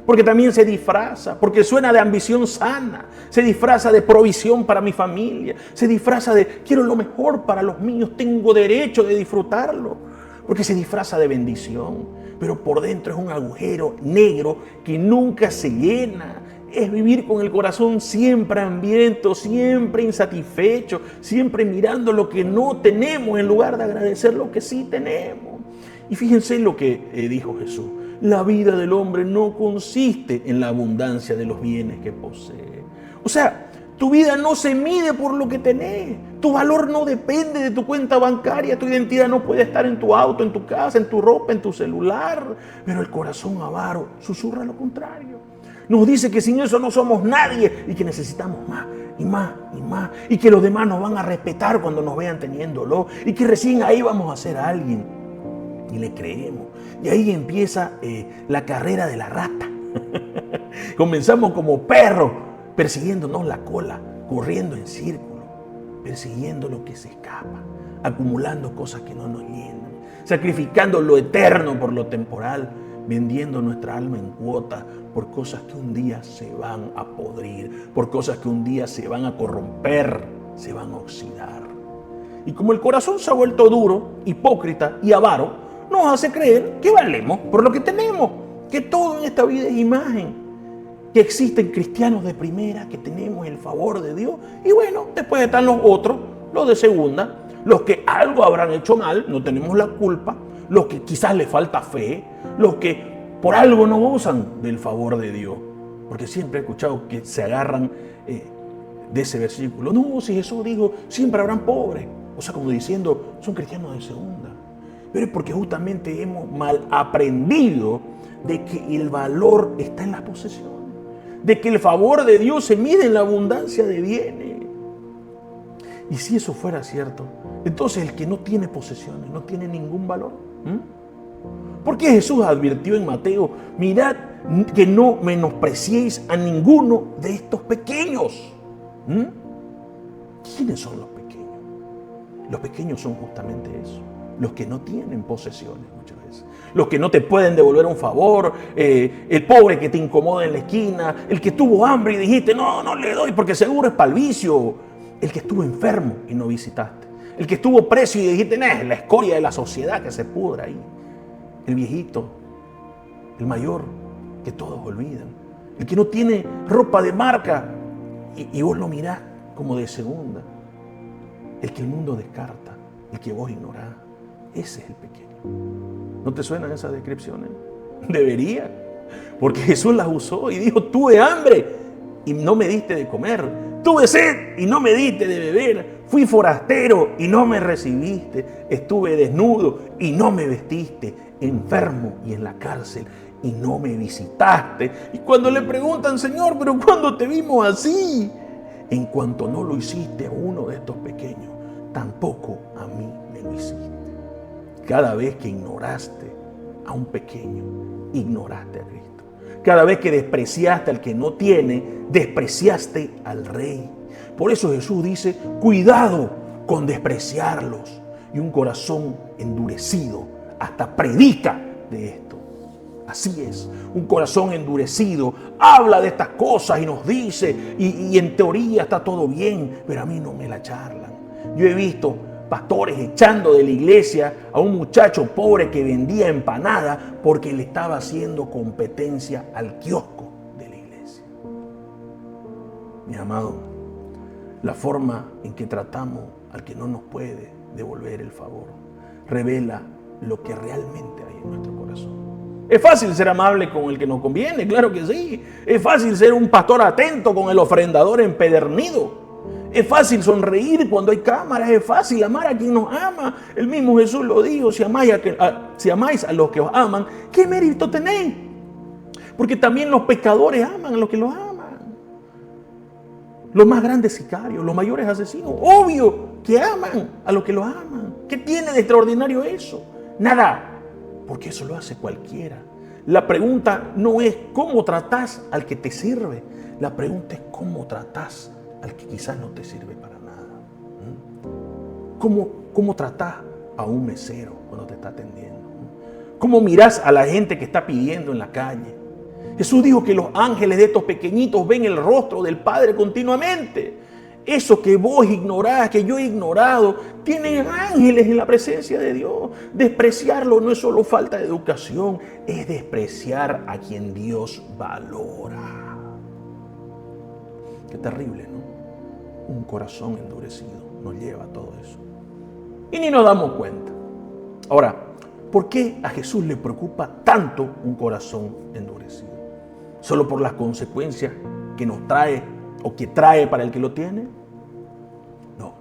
[SPEAKER 1] porque también se disfraza, porque suena de ambición sana, se disfraza de provisión para mi familia, se disfraza de quiero lo mejor para los míos, tengo derecho de disfrutarlo, porque se disfraza de bendición, pero por dentro es un agujero negro que nunca se llena. Es vivir con el corazón siempre hambriento, siempre insatisfecho, siempre mirando lo que no tenemos en lugar de agradecer lo que sí tenemos. Y fíjense lo que dijo Jesús. La vida del hombre no consiste en la abundancia de los bienes que posee. O sea, tu vida no se mide por lo que tenés. Tu valor no depende de tu cuenta bancaria. Tu identidad no puede estar en tu auto, en tu casa, en tu ropa, en tu celular. Pero el corazón avaro susurra lo contrario. Nos dice que sin eso no somos nadie y que necesitamos más y más y más. Y que los demás nos van a respetar cuando nos vean teniéndolo. Y que recién ahí vamos a ser alguien. Y le creemos. Y ahí empieza la carrera de la rata. Comenzamos como perros persiguiéndonos la cola, corriendo en círculo, persiguiendo lo que se escapa, acumulando cosas que no nos llenan, sacrificando lo eterno por lo temporal, vendiendo nuestra alma en cuotas por cosas que un día se van a podrir, por cosas que un día se van a corromper, se van a oxidar. Y como el corazón se ha vuelto duro, hipócrita y avaro, nos hace creer que valemos por lo que tenemos, que todo en esta vida es imagen, que existen cristianos de primera, que tenemos el favor de Dios, y bueno, después están los otros, los de segunda, los que algo habrán hecho mal, no tenemos la culpa, los que quizás les falta fe, los que por algo no gozan del favor de Dios, porque siempre he escuchado que se agarran de ese versículo. No, si Jesús dijo, siempre habrán pobres, o sea, como diciendo, son cristianos de segunda. Pero es porque justamente hemos mal aprendido de que el valor está en las posesiones, de que el favor de Dios se mide en la abundancia de bienes. Y si eso fuera cierto, entonces el que no tiene posesiones no tiene ningún valor. Porque Jesús advirtió en Mateo, mirad que no menospreciéis a ninguno de estos pequeños. ¿Quiénes son los pequeños? Los pequeños son justamente eso. Los que no tienen posesiones muchas veces, los que no te pueden devolver un favor, el pobre que te incomoda en la esquina, el que tuvo hambre y dijiste no le doy porque seguro es para el vicio, el que estuvo enfermo y no visitaste, el que estuvo preso y dijiste es la escoria de la sociedad que se pudra ahí, el viejito, el mayor que todos olvidan, el que no tiene ropa de marca y vos lo mirás como de segunda, el que el mundo descarta, el que vos ignorás. Ese es el pequeño. ¿No te suenan esas descripciones? Debería, porque Jesús las usó y dijo, tuve hambre y no me diste de comer, tuve sed y no me diste de beber, fui forastero y no me recibiste, estuve desnudo y no me vestiste, enfermo y en la cárcel y no me visitaste. Y cuando le preguntan, Señor, ¿pero cuándo te vimos así? En cuanto no lo hiciste a uno de estos pequeños, tampoco a mí me lo hiciste. Cada vez que ignoraste a un pequeño, ignoraste a Cristo. Cada vez que despreciaste al que no tiene, despreciaste al Rey. Por eso Jesús dice, cuidado con despreciarlos. Y un corazón endurecido hasta predica de esto. Así es, un corazón endurecido habla de estas cosas y nos dice, y en teoría está todo bien, pero a mí no me la charlan. Yo he visto pastores echando de la iglesia a un muchacho pobre que vendía empanada porque le estaba haciendo competencia al kiosco de la iglesia. Mi amado, la forma en que tratamos al que no nos puede devolver el favor revela lo que realmente hay en nuestro corazón. Es fácil ser amable con el que nos conviene, claro que sí. Es fácil ser un pastor atento con el ofrendador empedernido. Es fácil sonreír cuando hay cámaras, es fácil amar a quien nos ama. El mismo Jesús lo dijo, si amáis a los que os aman, ¿qué mérito tenéis? Porque también los pecadores aman a los que los aman. Los más grandes sicarios, los mayores asesinos, obvio que aman a los que los aman. ¿Qué tiene de extraordinario eso? Nada, porque eso lo hace cualquiera. La pregunta no es cómo tratás al que te sirve, la pregunta es cómo tratás al que quizás no te sirve para nada. ¿Cómo tratás a un mesero cuando te está atendiendo? ¿Cómo mirás a la gente que está pidiendo en la calle? Jesús dijo que los ángeles de estos pequeñitos ven el rostro del Padre continuamente. Eso que vos ignorás, que yo he ignorado, tienen ángeles en la presencia de Dios. Despreciarlo no es solo falta de educación, es despreciar a quien Dios valora. Qué terrible, ¿no? Un corazón endurecido nos lleva a todo eso. Y ni nos damos cuenta. Ahora, ¿por qué a Jesús le preocupa tanto un corazón endurecido? ¿Solo por las consecuencias que nos trae o que trae para el que lo tiene? No,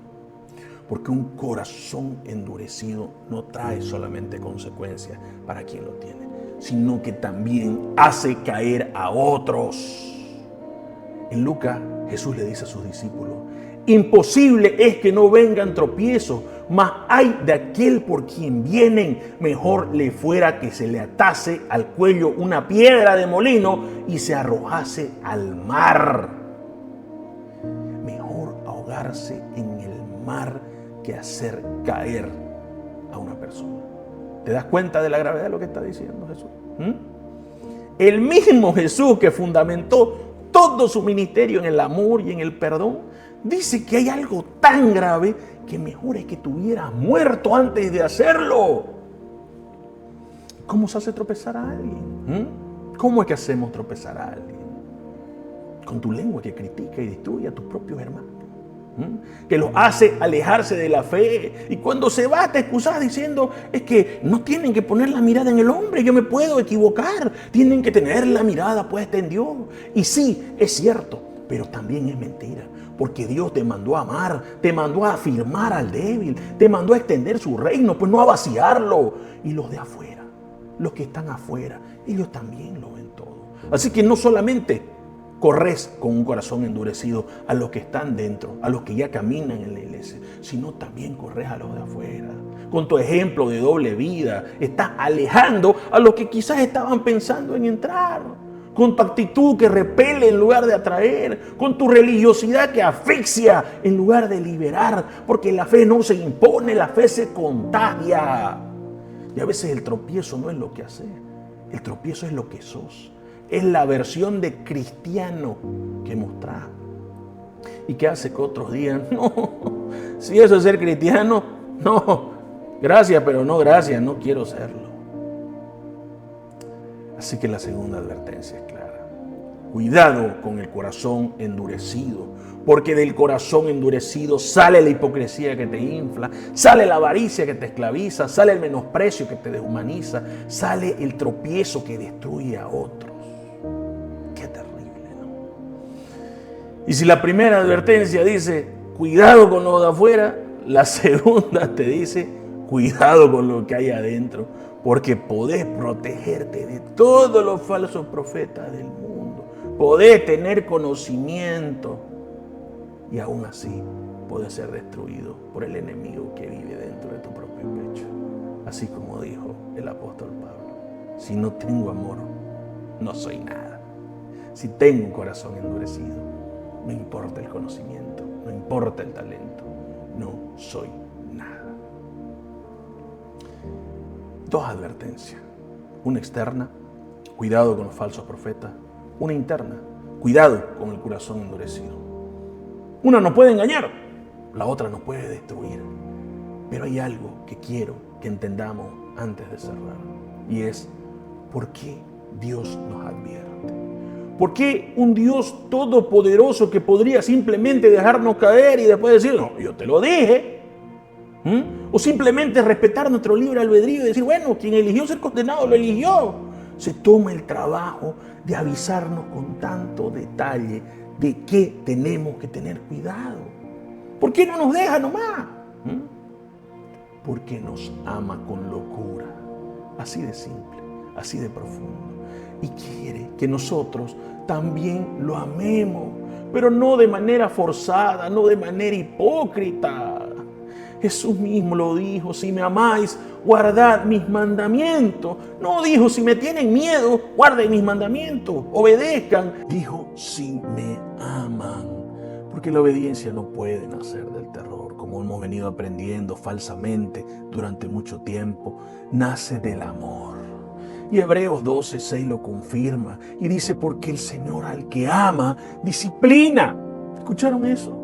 [SPEAKER 1] porque un corazón endurecido no trae solamente consecuencias para quien lo tiene, sino que también hace caer a otros. En Lucas, Jesús le dice a sus discípulos: imposible es que no vengan tropiezos, mas hay de aquel por quien vienen. Mejor le fuera que se le atase al cuello una piedra de molino y se arrojase al mar. Mejor ahogarse en el mar que hacer caer a una persona. ¿Te das cuenta de la gravedad de lo que está diciendo Jesús? El mismo Jesús que fundamentó todo su ministerio en el amor y en el perdón, dice que hay algo tan grave que mejor es que tuvieras muerto antes de hacerlo. ¿Cómo se hace tropezar a alguien? ¿Cómo es que hacemos tropezar a alguien? Con tu lengua que critica y destruye a tus propios hermanos, que los hace alejarse de la fe. Y cuando se va te excusas diciendo: es que no tienen que poner la mirada en el hombre, yo me puedo equivocar, tienen que tener la mirada puesta en Dios. Y sí, es cierto, pero también es mentira, porque Dios te mandó a amar, te mandó a afirmar al débil, te mandó a extender su reino, pues no a vaciarlo. Y los de afuera, los que están afuera, ellos también lo ven todo. Así que no solamente corres con un corazón endurecido a los que están dentro, a los que ya caminan en la iglesia, sino también corres a los de afuera. Con tu ejemplo de doble vida, estás alejando a los que quizás estaban pensando en entrar. Con tu actitud que repele en lugar de atraer, con tu religiosidad que asfixia en lugar de liberar, porque la fe no se impone, la fe se contagia. Y a veces el tropiezo no es lo que haces, el tropiezo es lo que sos. Es la versión de cristiano que mostrás. ¿Y qué hace que otros digan: no, si eso es ser cristiano, no, gracias, pero no gracias, no quiero serlo? Así que la segunda advertencia es clara: cuidado con el corazón endurecido, porque del corazón endurecido sale la hipocresía que te infla, sale la avaricia que te esclaviza, sale el menosprecio que te deshumaniza, sale el tropiezo que destruye a otros. Qué terrible, ¿no? Y si la primera advertencia dice: cuidado con lo de afuera, la segunda te dice: cuidado con lo que hay adentro, porque podés protegerte de todos los falsos profetas del mundo, podés tener conocimiento y aún así podés ser destruido por el enemigo que vive dentro de tu propio pecho. Así como dijo el apóstol Pablo: si no tengo amor, no soy nada. Si tengo un corazón endurecido, no importa el conocimiento, no importa el talento, no soy nada. Dos advertencias: una externa, cuidado con los falsos profetas; una interna, cuidado con el corazón endurecido. Una nos puede engañar, la otra nos puede destruir. Pero hay algo que quiero que entendamos antes de cerrar, y es: ¿por qué Dios nos advierte? ¿Por qué un Dios todopoderoso que podría simplemente dejarnos caer y después decir: no, yo te lo dije? O simplemente respetar nuestro libre albedrío y decir: bueno, quien eligió ser condenado lo eligió. Se toma el trabajo de avisarnos con tanto detalle de qué tenemos que tener cuidado. ¿Por qué no nos deja nomás? Porque nos ama con locura. Así de simple, así de profundo. Y quiere que nosotros también lo amemos, pero no de manera forzada, no de manera hipócrita. Jesús mismo lo dijo: si me amáis, guardad mis mandamientos. No dijo: si me tienen miedo, guarden mis mandamientos, obedezcan. Dijo: si me aman. Porque la obediencia no puede nacer del terror, como hemos venido aprendiendo falsamente durante mucho tiempo. Nace del amor. Y Hebreos 12:6 lo confirma y dice: porque el Señor al que ama, disciplina. ¿Escucharon eso?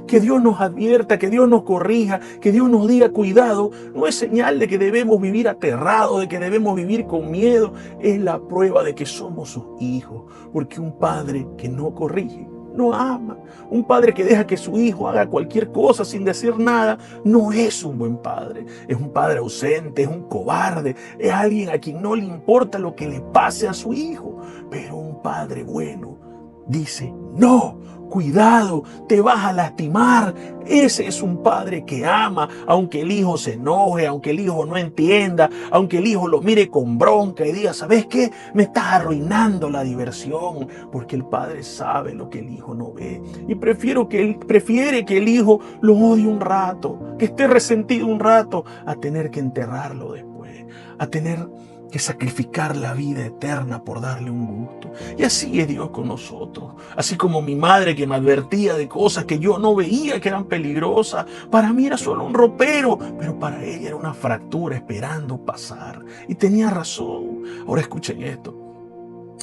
[SPEAKER 1] Que Dios nos advierta, que Dios nos corrija, que Dios nos diga cuidado, no es señal de que debemos vivir aterrados, de que debemos vivir con miedo. Es la prueba de que somos sus hijos. Porque un padre que no corrige, no ama. Un padre que deja que su hijo haga cualquier cosa sin decir nada, no es un buen padre. Es un padre ausente, es un cobarde, es alguien a quien no le importa lo que le pase a su hijo. Pero un padre bueno dice: no, Cuidado, te vas a lastimar. Ese es un padre que ama, aunque el hijo se enoje, aunque el hijo no entienda, aunque el hijo lo mire con bronca y diga, ¿sabes qué? Me estás arruinando la diversión, porque el padre sabe lo que el hijo no ve. Y prefiere que el hijo lo odie un rato, que esté resentido un rato, a tener que enterrarlo después, a tener que sacrificar la vida eterna por darle un gusto. Y así es Dios con nosotros. Así como mi madre, que me advertía de cosas que yo no veía que eran peligrosas, para mí era solo un ropero, pero para ella era una fractura esperando pasar. Y tenía razón. Ahora escuchen esto.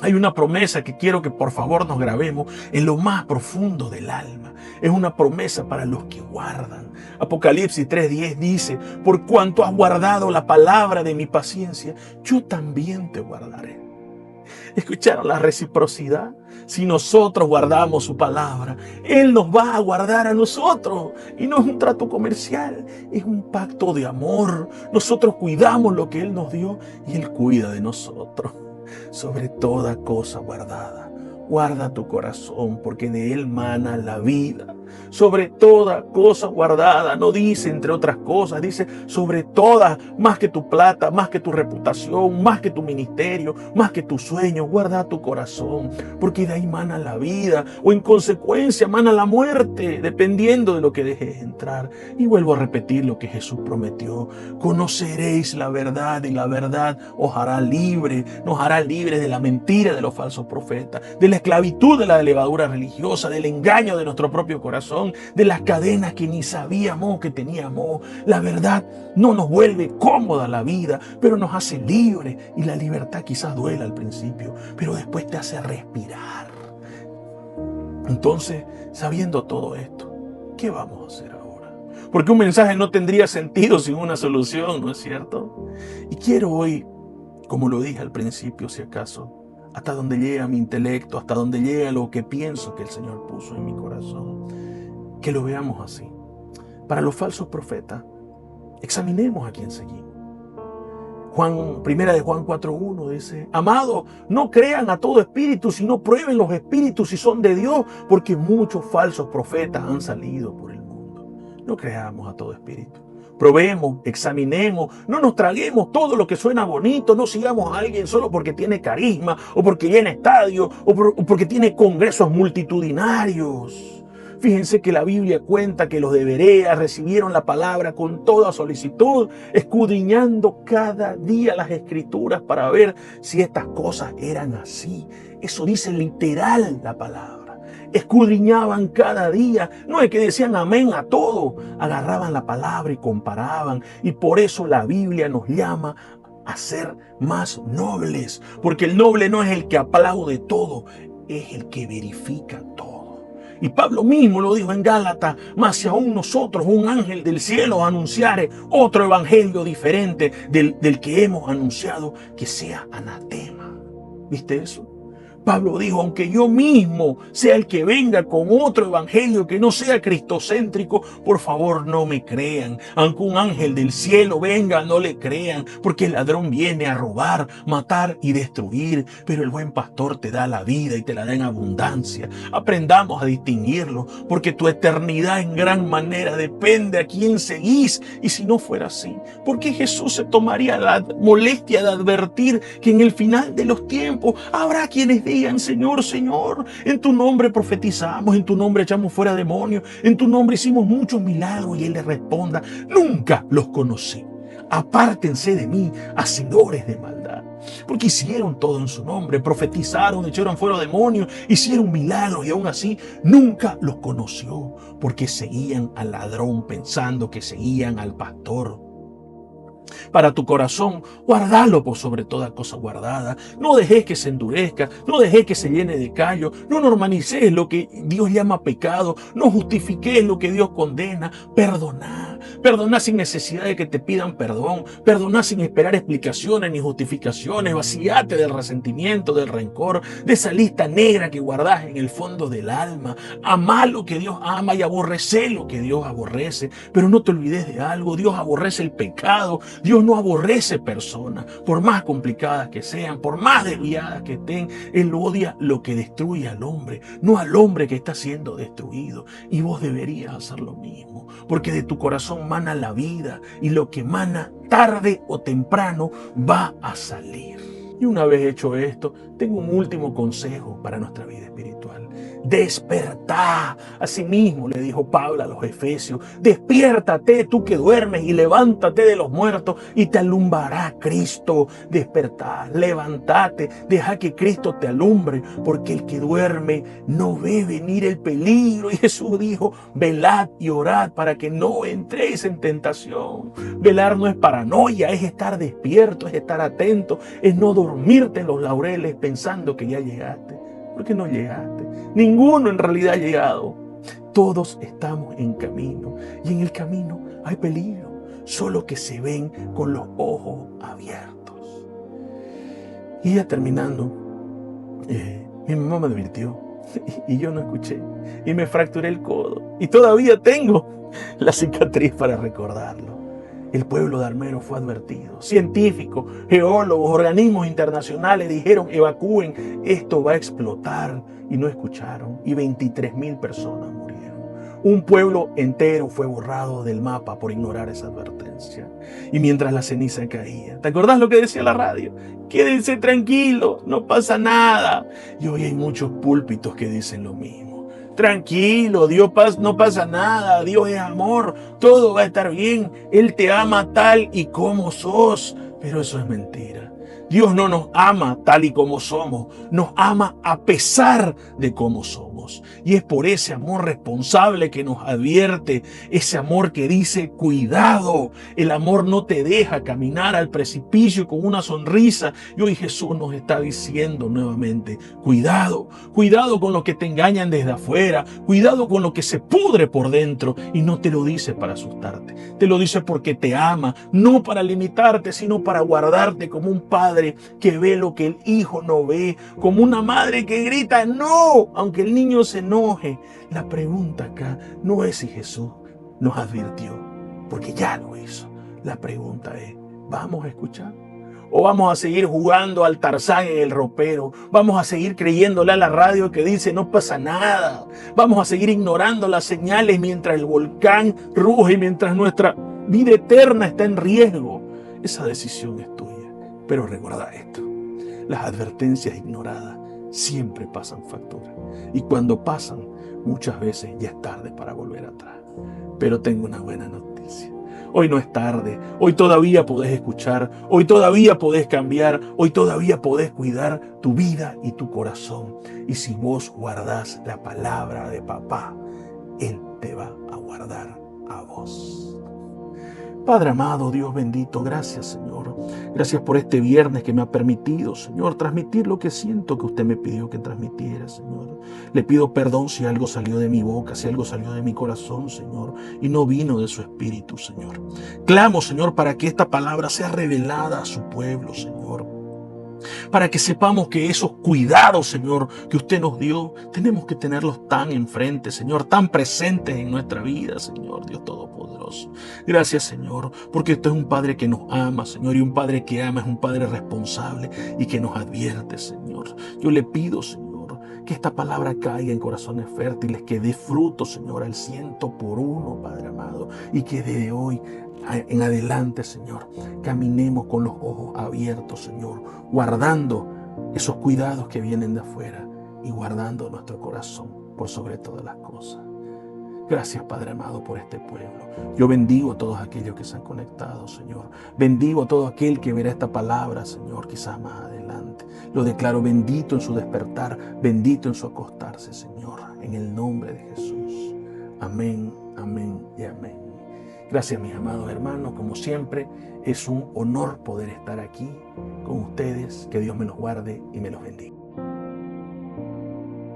[SPEAKER 1] Hay una promesa que quiero que por favor nos grabemos en lo más profundo del alma. Es una promesa para los que guardan. Apocalipsis 3:10 dice, por cuanto has guardado la palabra de mi paciencia, yo también te guardaré. ¿Escucharon la reciprocidad? Si nosotros guardamos su palabra, Él nos va a guardar a nosotros. Y no es un trato comercial, es un pacto de amor. Nosotros cuidamos lo que Él nos dio y Él cuida de nosotros. Sobre toda cosa guardada, guarda tu corazón, porque de él mana la vida. Sobre toda cosa guardada, no dice entre otras cosas, dice sobre todas, más que tu plata, más que tu reputación, más que tu ministerio, más que tus sueños, guarda tu corazón, porque de ahí mana la vida, o en consecuencia mana la muerte, dependiendo de lo que dejes entrar. Y vuelvo a repetir lo que Jesús prometió: conoceréis la verdad y la verdad os hará libre, nos hará libres de la mentira de los falsos profetas, de la esclavitud de la levadura religiosa, del engaño de nuestro propio corazón, de las cadenas que ni sabíamos que teníamos. La verdad no nos vuelve cómoda la vida, pero nos hace libres, y la libertad quizás duela al principio, pero después te hace respirar. Entonces, sabiendo todo esto, ¿qué vamos a hacer ahora? Porque un mensaje no tendría sentido sin una solución, ¿no es cierto? Y quiero hoy, como lo dije al principio, si acaso, hasta donde llega mi intelecto, hasta donde llega lo que pienso que el Señor puso en mi corazón, que lo veamos así. Para los falsos profetas, examinemos a quién seguimos. Primera de Juan 4:1 dice: amados, no crean a todo espíritu, sino prueben los espíritus si son de Dios, porque muchos falsos profetas han salido por el mundo. No creamos a todo espíritu. Probemos, examinemos, no nos traguemos todo lo que suena bonito, no sigamos a alguien solo porque tiene carisma, o porque llena estadios, o porque tiene congresos multitudinarios. Fíjense que la Biblia cuenta que los de Berea recibieron la palabra con toda solicitud, escudriñando cada día las Escrituras para ver si estas cosas eran así. Eso dice literal la palabra. Escudriñaban cada día, no es que decían amén a todo, agarraban la palabra y comparaban. Y por eso la Biblia nos llama a ser más nobles, porque el noble no es el que aplaude todo, es el que verifica todo. Y Pablo mismo lo dijo en Gálatas: mas si aún nosotros, un ángel del cielo, anunciare otro evangelio diferente del que hemos anunciado, que sea anatema. ¿Viste eso? Pablo dijo: aunque yo mismo sea el que venga con otro evangelio que no sea cristocéntrico, por favor no me crean. Aunque un ángel del cielo venga, no le crean, porque el ladrón viene a robar, matar y destruir, pero el buen pastor te da la vida y te la da en abundancia. Aprendamos a distinguirlo, porque tu eternidad en gran manera depende a quién seguís. Y si no fuera así, ¿por qué Jesús se tomaría la molestia de advertir que en el final de los tiempos habrá quienes digan: Señor, Señor, en tu nombre profetizamos, en tu nombre echamos fuera demonios, en tu nombre hicimos muchos milagros? Y Él les responda: nunca los conocí. Apártense de mí, hacedores de maldad. Porque hicieron todo en su nombre, profetizaron, echaron fuera demonios, hicieron milagros, y aún así nunca los conoció, porque seguían al ladrón pensando que seguían al pastor. Para tu corazón, guardalo por sobre toda cosa guardada. No dejes que se endurezca, no dejes que se llene de callo, no normalices lo que Dios llama pecado, no justifiques lo que Dios condena. Perdona sin necesidad de que te pidan perdón, perdona sin esperar explicaciones ni justificaciones. Vacíate del resentimiento, del rencor, de esa lista negra que guardas en el fondo del alma. Ama lo que Dios ama y aborrece lo que Dios aborrece. Pero no te olvides de algo: Dios aborrece el pecado, Dios no aborrece personas, por más complicadas que sean, por más desviadas que estén. Él odia lo que destruye al hombre, no al hombre que está siendo destruido. Y vos deberías hacer lo mismo, porque de tu corazón mana la vida, y lo que mana tarde o temprano va a salir. Y una vez hecho esto, tengo un último consejo para nuestra vida espiritual. Despertá. Asimismo le dijo Pablo a los Efesios, despiértate tú que duermes y levántate de los muertos y te alumbrará Cristo. Despertá, levántate, deja que Cristo te alumbre, porque el que duerme no ve venir el peligro. Y Jesús dijo, velad y orad para que no entréis en tentación. Velar no es paranoia, es estar despierto, es estar atento, es no dormirte en los laureles pensando que ya llegaste, porque no llegaste. Ninguno en realidad ha llegado. Todos estamos en camino, y en el camino hay peligro, solo que se ven con los ojos abiertos. Y ya terminando, mi mamá me advirtió y yo no escuché, y me fracturé el codo, y todavía tengo la cicatriz para recordarlo. El pueblo de Armero fue advertido. Científicos, geólogos, organismos internacionales dijeron, evacúen, esto va a explotar. Y no escucharon. Y 23,000 personas murieron. Un pueblo entero fue borrado del mapa por ignorar esa advertencia. Y mientras la ceniza caía, ¿te acordás lo que decía la radio? Quédense tranquilos, no pasa nada. Y hoy hay muchos púlpitos que dicen lo mismo. Tranquilo, no pasa nada, Dios es amor, todo va a estar bien, Él te ama tal y como sos. Pero eso es mentira. Dios no nos ama tal y como somos, nos ama a pesar de cómo somos. Y es por ese amor responsable que nos advierte, ese amor que dice, cuidado, el amor no te deja caminar al precipicio con una sonrisa. Y hoy Jesús nos está diciendo nuevamente, cuidado, cuidado con lo que te engañan desde afuera, cuidado con lo que se pudre por dentro. Y no te lo dice para asustarte, te lo dice porque te ama, no para limitarte, sino para guardarte, como un padre que ve lo que el hijo no ve, como una madre que grita no, aunque el niño se enoje. La pregunta acá no es si Jesús nos advirtió, porque ya lo hizo. La pregunta es, ¿vamos a escuchar? ¿O vamos a seguir jugando al Tarzán en el ropero? ¿Vamos a seguir creyéndole a la radio que dice no pasa nada? ¿Vamos a seguir ignorando las señales mientras el volcán ruge y mientras nuestra vida eterna está en riesgo? Esa decisión es tuya. Pero recuerda esto, las advertencias ignoradas siempre pasan factura. Y cuando pasan, muchas veces ya es tarde para volver atrás. Pero tengo una buena noticia. Hoy no es tarde, hoy todavía podés escuchar, hoy todavía podés cambiar, hoy todavía podés cuidar tu vida y tu corazón. Y si vos guardás la palabra de papá, Él te va a guardar a vos. Padre amado, Dios bendito, gracias Señor. Gracias por este viernes que me ha permitido, Señor, transmitir lo que siento que usted me pidió que transmitiera, Señor. Le pido perdón si algo salió de mi boca, si algo salió de mi corazón, Señor, y no vino de su espíritu, Señor. Clamo, Señor, para que esta palabra sea revelada a su pueblo, Señor. Para que sepamos que esos cuidados, Señor, que usted nos dio, tenemos que tenerlos tan enfrente, Señor, tan presentes en nuestra vida, Señor, Dios Todopoderoso. Gracias, Señor, porque usted es un Padre que nos ama, Señor, y un Padre que ama es un Padre responsable y que nos advierte, Señor. Yo le pido, Señor, que esta palabra caiga en corazones fértiles, que dé fruto, Señor, al 100%, Padre amado, y que desde hoy en adelante, Señor, caminemos con los ojos abiertos, Señor, guardando esos cuidados que vienen de afuera y guardando nuestro corazón por sobre todas las cosas. Gracias, Padre amado, por este pueblo. Yo bendigo a todos aquellos que se han conectado, Señor. Bendigo a todo aquel que verá esta palabra, Señor, quizás más adelante. Lo declaro bendito en su despertar, bendito en su acostarse, Señor, en el nombre de Jesús. Amén, amén y amén. Gracias, mis amados hermanos. Como siempre, es un honor poder estar aquí con ustedes. Que Dios me los guarde y me los bendiga.